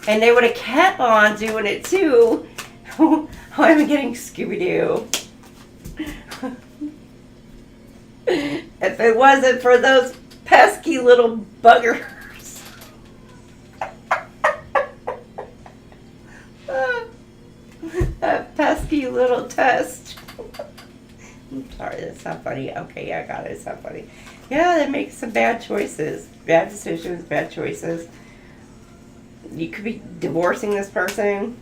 And they would have kept on doing it too. Oh, I'm getting Scooby-Doo. If it wasn't for those pesky little buggers. That pesky little test. I'm sorry, that's not funny. Okay, yeah, I got it. It's not funny. Yeah, they make some bad choices. Bad decisions, bad choices. You could be divorcing this person.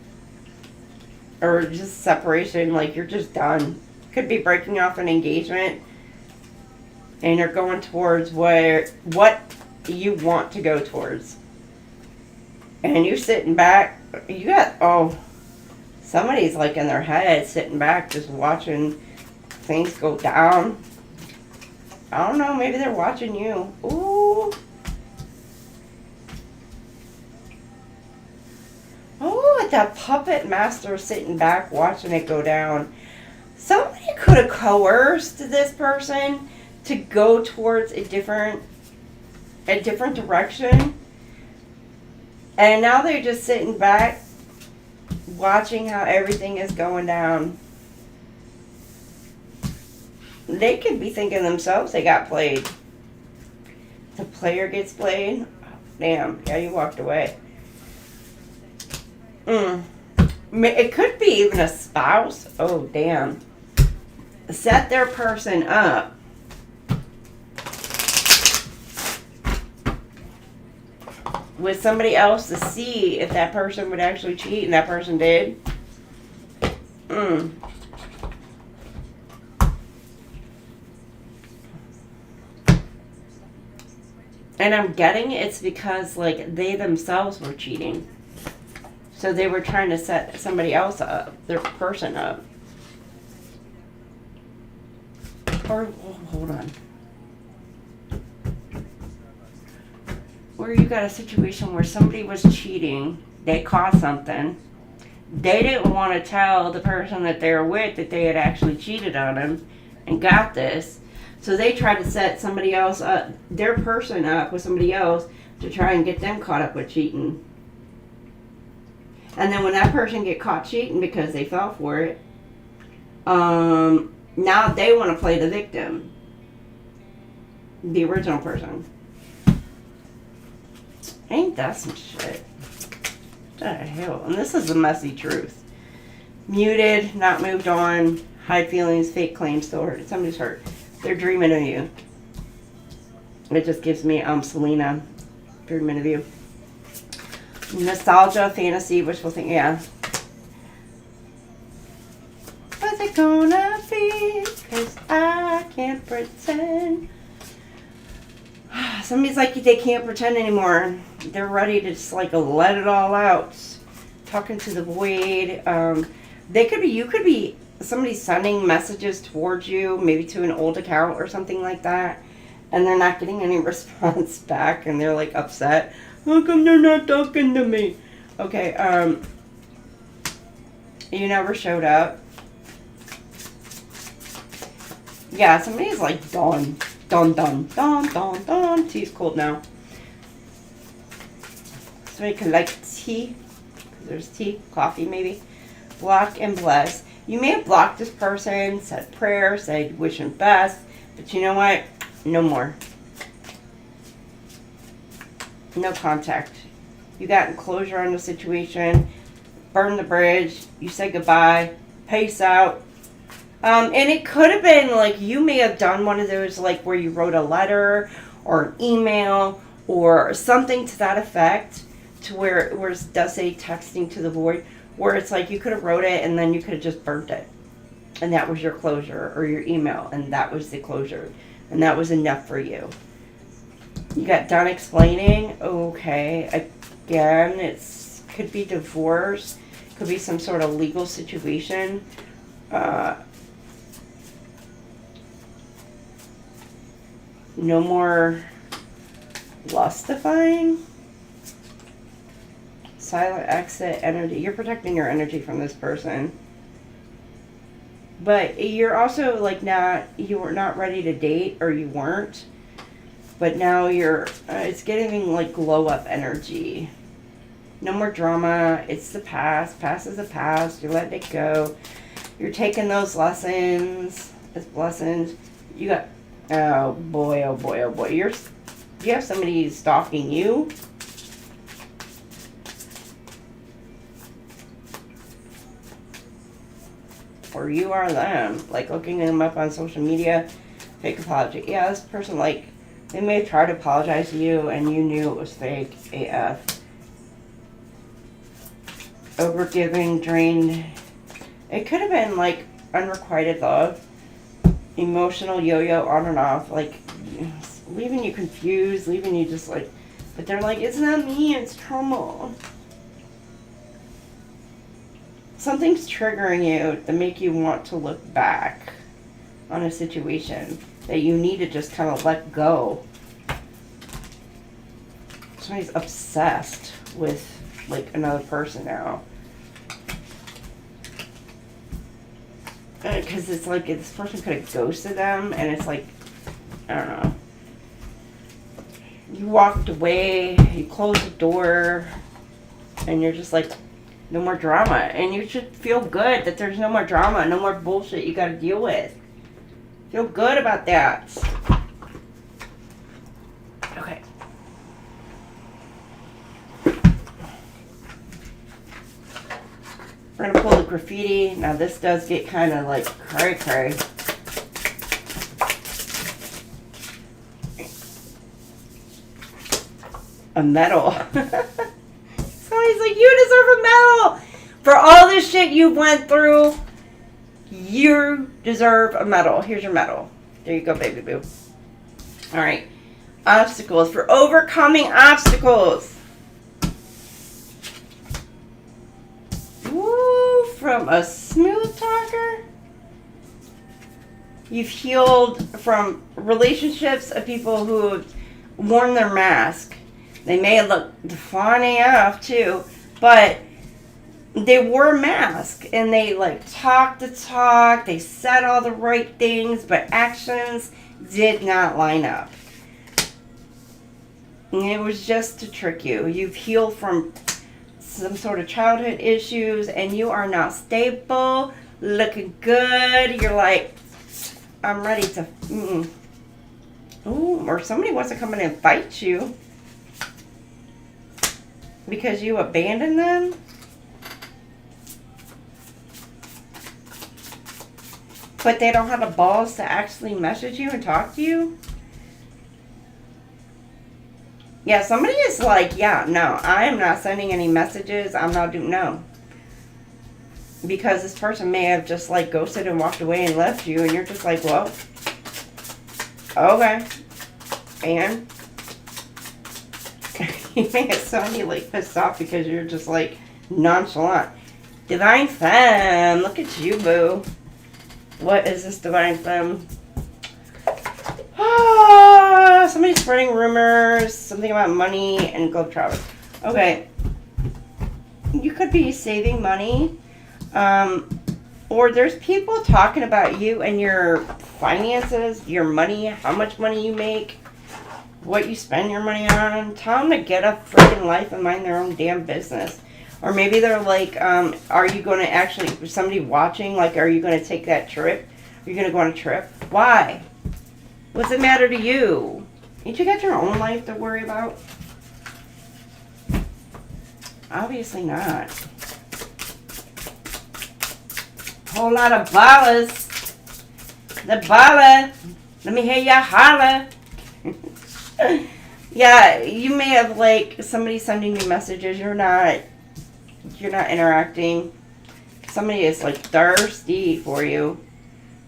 Or just separation, like you're just done. Could be breaking off an engagement. And you're going towards what you want to go towards. And you're sitting back. You got, somebody's like in their head sitting back just watching things go down. I don't know, maybe they're watching you. Ooh. Oh, that puppet master sitting back watching it go down. Somebody could have coerced this person to go towards a different direction. And now they're just sitting back watching how everything is going down. They could be thinking themselves they got played. The player gets played. Oh, damn, yeah, you walked away. It could be even a spouse. Oh, damn. Set their person up. With somebody else to see if that person would actually cheat, and that person did. And I'm getting it's because, like, they themselves were cheating. So they were trying to set somebody else up, their person up. Or, hold on. Where you got a situation where somebody was cheating, they caught something. They didn't want to tell the person that they were with that they had actually cheated on them and got this. So they tried to set somebody else up, their person up with somebody else to try and get them caught up with cheating. And then when that person get caught cheating because they fell for it, now they want to play the victim. The original person. Ain't that some shit? What the hell? And this is the messy truth. Muted, not moved on, hide feelings, fake claims, still hurt. Somebody's hurt. They're dreaming of you. It just gives me Selena dreaming of you. Nostalgia, fantasy, wishful thinking, yeah. What's it gonna be? 'Cause I can't pretend. Somebody's like, they can't pretend anymore. They're ready to just like let it all out. Talking to the void. They could be, you could be, somebody sending messages towards you, maybe to an old account or something like that. And they're not getting any response back and they're like upset. How come they're not talking to me? Okay, you never showed up. Yeah, somebody's like done. Done. Tea's cold now. Somebody could like tea. There's tea, coffee maybe. Block and bless. You may have blocked this person, said prayers, said wish him best, but you know what? No more. No contact. You got closure on the situation, burn the bridge, you say goodbye, peace out. And it could have been like you may have done one of those like where you wrote a letter or an email or something to that effect, to where it does say texting to the void, where it's like you could have wrote it and then you could have just burnt it. And that was your closure, or your email, and that was the closure. And that was enough for you. You got done explaining. Okay. Again, could be divorce. Could be some sort of legal situation. No more lustifying. Silent exit energy. You're protecting your energy from this person. But you're also like you were not ready to date, or you weren't. But now you're, it's getting like glow up energy. No more drama. It's the past. Past is the past. You're letting it go. You're taking those lessons as blessings. You got, oh boy, oh boy, oh boy. You have somebody stalking you. Or you are them. Like looking them up on social media. Fake apology. Yeah, this person, like, they may have tried to apologize to you and you knew it was fake AF. Overgiving, drained. It could have been like unrequited love. Emotional yo-yo on and off. Like leaving you confused, leaving you just like, but they're like, it's not me, it's trauma. Something's triggering you to make you want to look back on a situation that you need to just kind of let go. Somebody's obsessed with like another person now. Because it's like this person could have ghosted them, and it's like, I don't know. You walked away, you closed the door, and you're just like, no more drama. And you should feel good that there's no more drama, no more bullshit you gotta deal with. Feel good about that. Okay. We're gonna pull the graffiti. Now this does get kind of like cray-cray. A medal. Somebody's like, you deserve a medal! For all this shit you went through, you deserve a medal. Here's your medal. There you go, baby boo. Alright. Obstacles. For overcoming obstacles. Woo! From a smooth talker. You've healed from relationships of people who have worn their mask. They may have looked fun AF too, but they wore a mask and they like talked the talk, they said all the right things, but actions did not line up. And it was just to trick you. You've healed from some sort of childhood issues and you are now stable, looking good. You're like, I'm ready to, Ooh, or somebody wants to come in and fight you because you abandoned them. But they don't have the balls to actually message you and talk to you. Yeah, somebody is like, yeah, no, I am not sending any messages. I'm not doing, no. Because this person may have just like ghosted and walked away and left you, and you're just like, well, okay. And you may have somebody like pissed off because you're just like nonchalant. Divine Femme, look at you, boo. What is this Divine Femme? Ah, somebody's spreading rumors, something about money and globe travel. Okay. You could be saving money. Or there's people talking about you and your finances, your money, how much money you make, what you spend your money on. Tell them to get a freaking life and mind their own damn business. Or maybe they're like, are you going to actually, somebody watching, like, are you going to take that trip? Are you going to go on a trip? Why? What's it matter to you? Ain't you got your own life to worry about? Obviously not. Whole lot of ballers. The baller. Let me hear ya holler. Yeah, you may have like somebody sending you messages. You're not interacting. Somebody is like thirsty for you.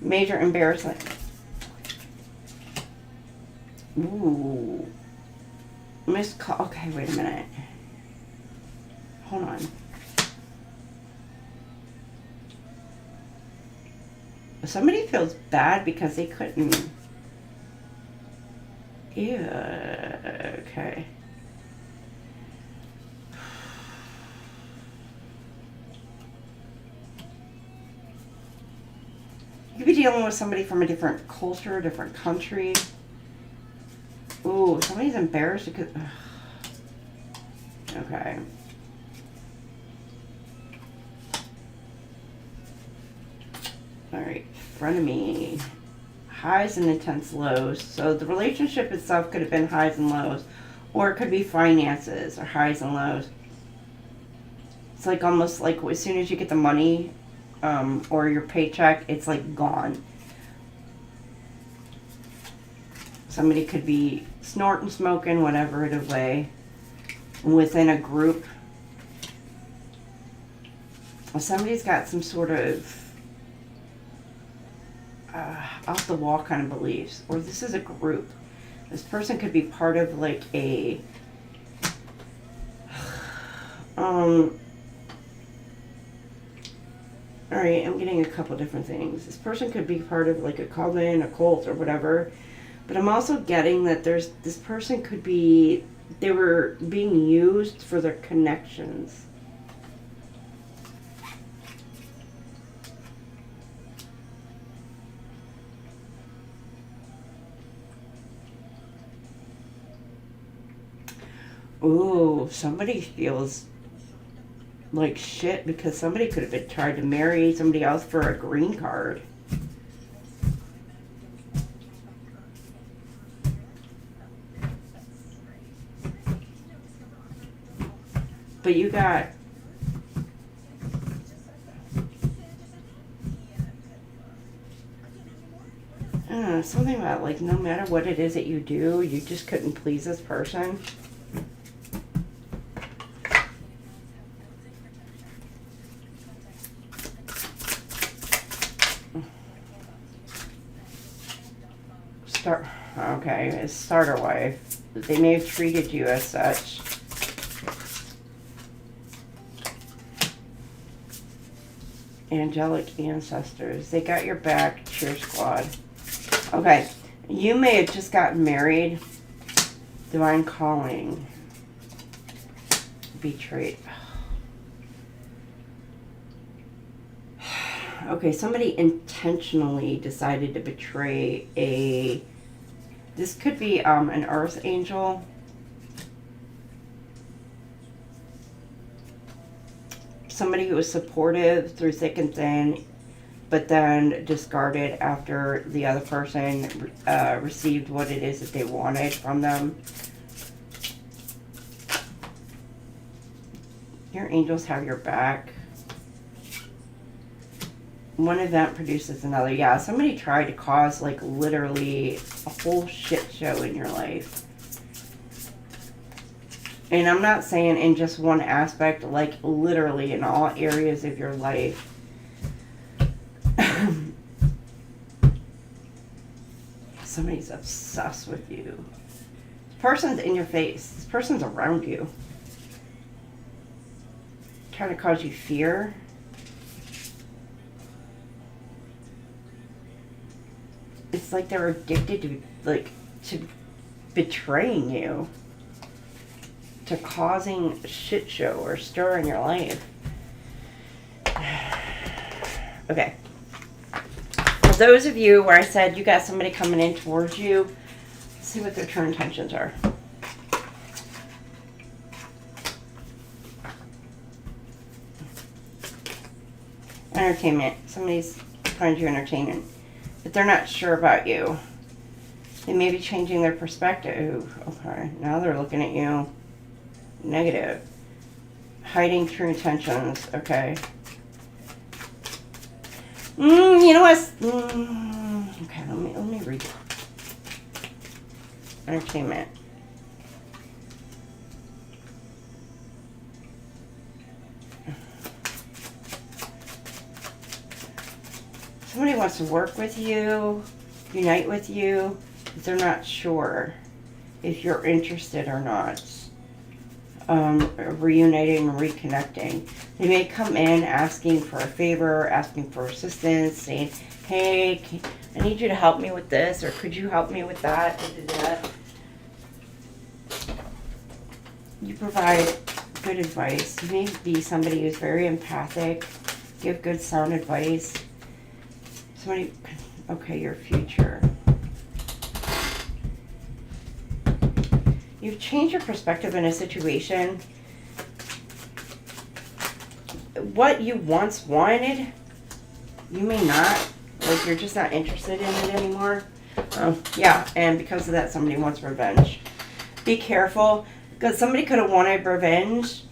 Major embarrassment. Ooh. Missed call. Okay, wait a minute. Hold on. Somebody feels bad because they couldn't. Yeah. Okay. You could be dealing with somebody from a different culture, different country. Ooh, somebody's embarrassed because. Okay. Alright, frenemy. Highs and intense lows. So the relationship itself could have been highs and lows. Or it could be finances or highs and lows. It's like almost like as soon as you get the money or your paycheck, it's like gone. Somebody could be snorting, smoking, whatever it away within a group. Well, somebody's got some sort of off the wall kind of beliefs, or this is a group. This person could be part of like a alright, I'm getting a couple different things. This person could be part of like a coven, a cult, or whatever, but I'm also getting that there's this person could be, they were being used for their connections. Ooh, somebody feels like shit because somebody could have been trying to marry somebody else for a green card. But you got something about like no matter what it is that you do, you just couldn't please this person. Okay, a starter wife. They may have treated you as such. Angelic ancestors. They got your back, cheer squad. Okay, you may have just gotten married. Divine calling. Betrayed. Okay, somebody intentionally decided to betray a... This could be an earth angel. Somebody who was supportive through thick and thin, but then discarded after the other person received what it is that they wanted from them. Your angels have your back. One event produces another. Yeah, somebody tried to cause like literally a whole shit show in your life. And I'm not saying in just one aspect, like literally in all areas of your life. Somebody's obsessed with you. This person's in your face. This person's around you. Trying to cause you fear. It's like they're addicted to betraying you, to causing a shit show or stir in your life. Okay. For those of you where I said you got somebody coming in towards you, let's see what their true intentions are. Entertainment. Somebody's finds you entertaining. But they're not sure about you. They may be changing their perspective. Okay, now they're looking at you negative. Hiding true intentions. Okay. You know what? Okay, let me read it. Entertainment. Somebody wants to work with you, unite with you, but they're not sure if you're interested or not. Reuniting and reconnecting. They may come in asking for a favor, asking for assistance, saying, hey, I need you to help me with this, or could you help me with that? You provide good advice. You may be somebody who's very empathic, give good sound advice. Somebody, okay, your future. You've changed your perspective in a situation. What you once wanted, you may not. Like, you're just not interested in it anymore. Yeah, and because of that, somebody wants revenge. Be careful, because somebody could have wanted revenge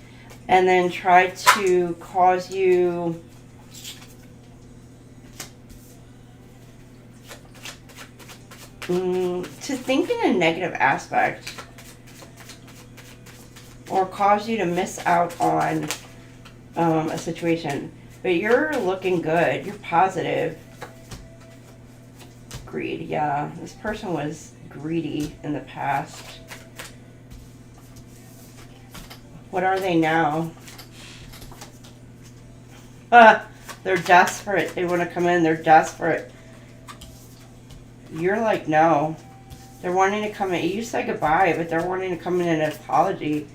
and then tried to cause you to think in a negative aspect, or cause you to miss out on a situation. But you're looking good. You're positive. Greed. Yeah, this person was greedy in the past. What are they now? They're desperate. They want to come in. They're desperate. You're like, no. They're wanting to come in. You say goodbye, but they're wanting to come in an apology.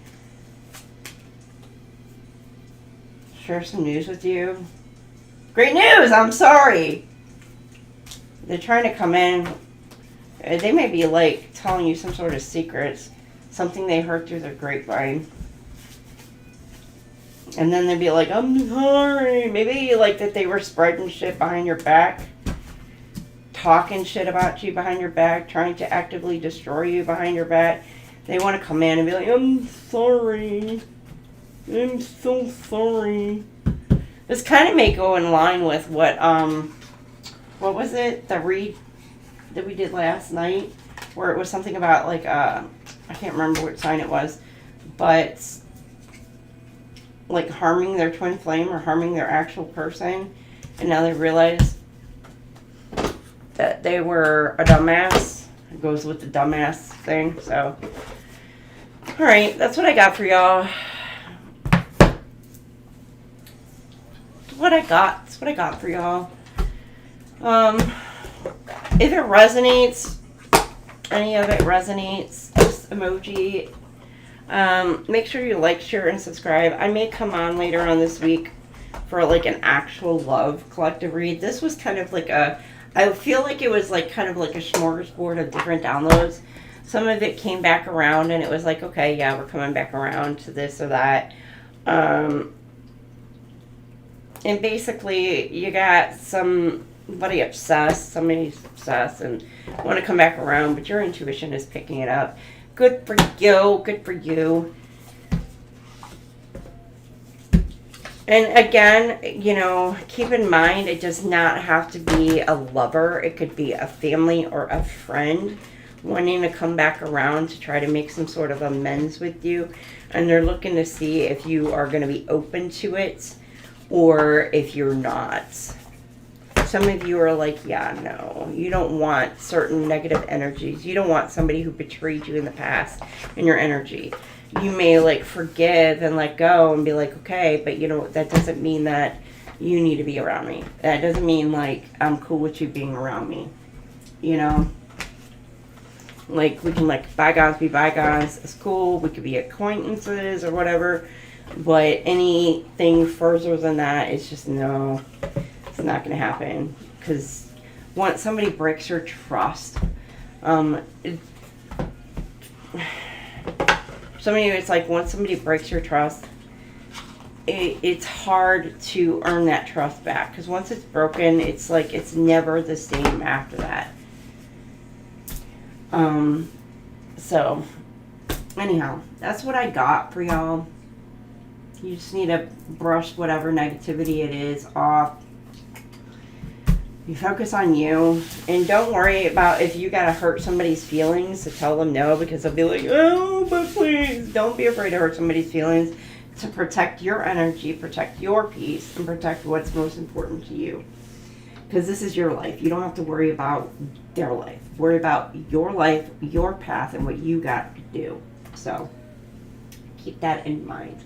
Share some news with you. Great news! I'm sorry! They're trying to come in. They may be like telling you some sort of secrets. Something they heard through their grapevine. And then they'd be like, I'm sorry. Maybe like that they were spreading shit behind your back. Talking shit about you behind your back. Trying to actively destroy you behind your back. They want to come in and be like, I'm sorry. I'm so sorry. This kind of may go in line with what was it? The read that we did last night? Where it was something about like, I can't remember what sign it was. But like harming their twin flame or harming their actual person. And now they realize that they were a dumbass. It goes with the dumbass thing. So, alright, that's what I got for y'all. That's what I got for y'all. If it resonates, any of it resonates, just emoji. Make sure you like, share, and subscribe. I may come on later on this week for like an actual love collective read. This was kind of like I feel like it was like kind of like a smorgasbord of different downloads. Some of it came back around and it was like, okay, yeah, we're coming back around to this or that. And basically, you got somebody's obsessed and want to come back around, but your intuition is picking it up. Good for you. Good for you. And again, you know, keep in mind, it does not have to be a lover. It could be a family or a friend wanting to come back around to try to make some sort of amends with you. And they're looking to see if you are going to be open to it or if you're not. Some of you are like, yeah, no. You don't want certain negative energies. You don't want somebody who betrayed you in the past in your energy. You may like forgive and let go and be like, okay, but you know, that doesn't mean that you need to be around me. That doesn't mean like I'm cool with you being around me. You know? Like we can like bygones be bygones. It's cool. We could be acquaintances or whatever. But anything further than that, it's just no. It's not going to happen. Because once somebody breaks your trust, it's like once somebody breaks your trust, it's hard to earn that trust back, because once it's broken, it's like it's never the same after that. So anyhow, that's what I got for y'all. You just need to brush whatever negativity it is off. You focus on you, and don't worry about if you gotta hurt somebody's feelings to tell them no, because they'll be like, oh, but please. Don't be afraid to hurt somebody's feelings, to protect your energy, protect your peace, and protect what's most important to you. Because this is your life. You don't have to worry about their life. Worry about your life, your path, and what you got to do. So keep that in mind.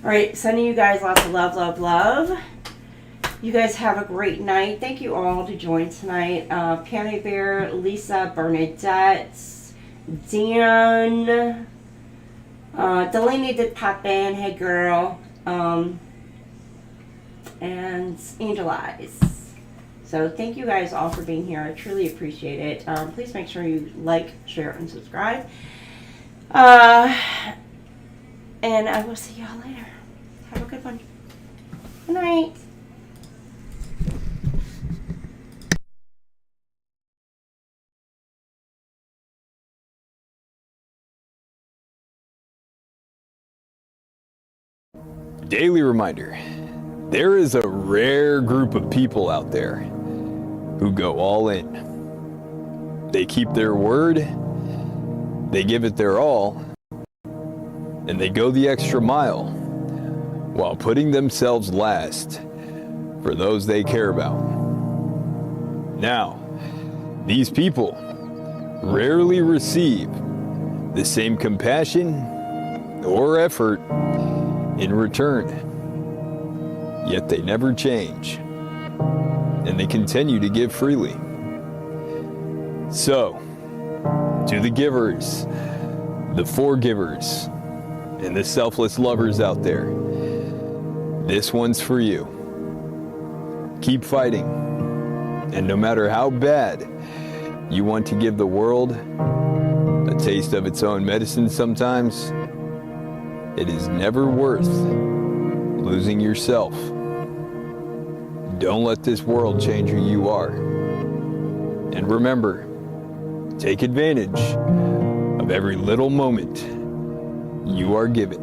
All right, sending you guys lots of love, love, love. You guys have a great night. Thank you all to join tonight. Pammy Bear, Lisa, Bernadette, Dan, Delaney did pop in. Hey, girl. And Angel Eyes. So thank you guys all for being here. I truly appreciate it. Please make sure you like, share, and subscribe. And I will see y'all later. Have a good one. Good night. Daily reminder, there is a rare group of people out there who go all in. They keep their word, they give it their all, and they go the extra mile while putting themselves last for those they care about. Now, these people rarely receive the same compassion or effort in return, yet they never change, and they continue to give freely. So, to the givers, the forgivers, and the selfless lovers out there, this one's for you. Keep fighting, and no matter how bad you want to give the world a taste of its own medicine sometimes, it is never worth losing yourself. Don't let this world change who you are. And remember, take advantage of every little moment you are given.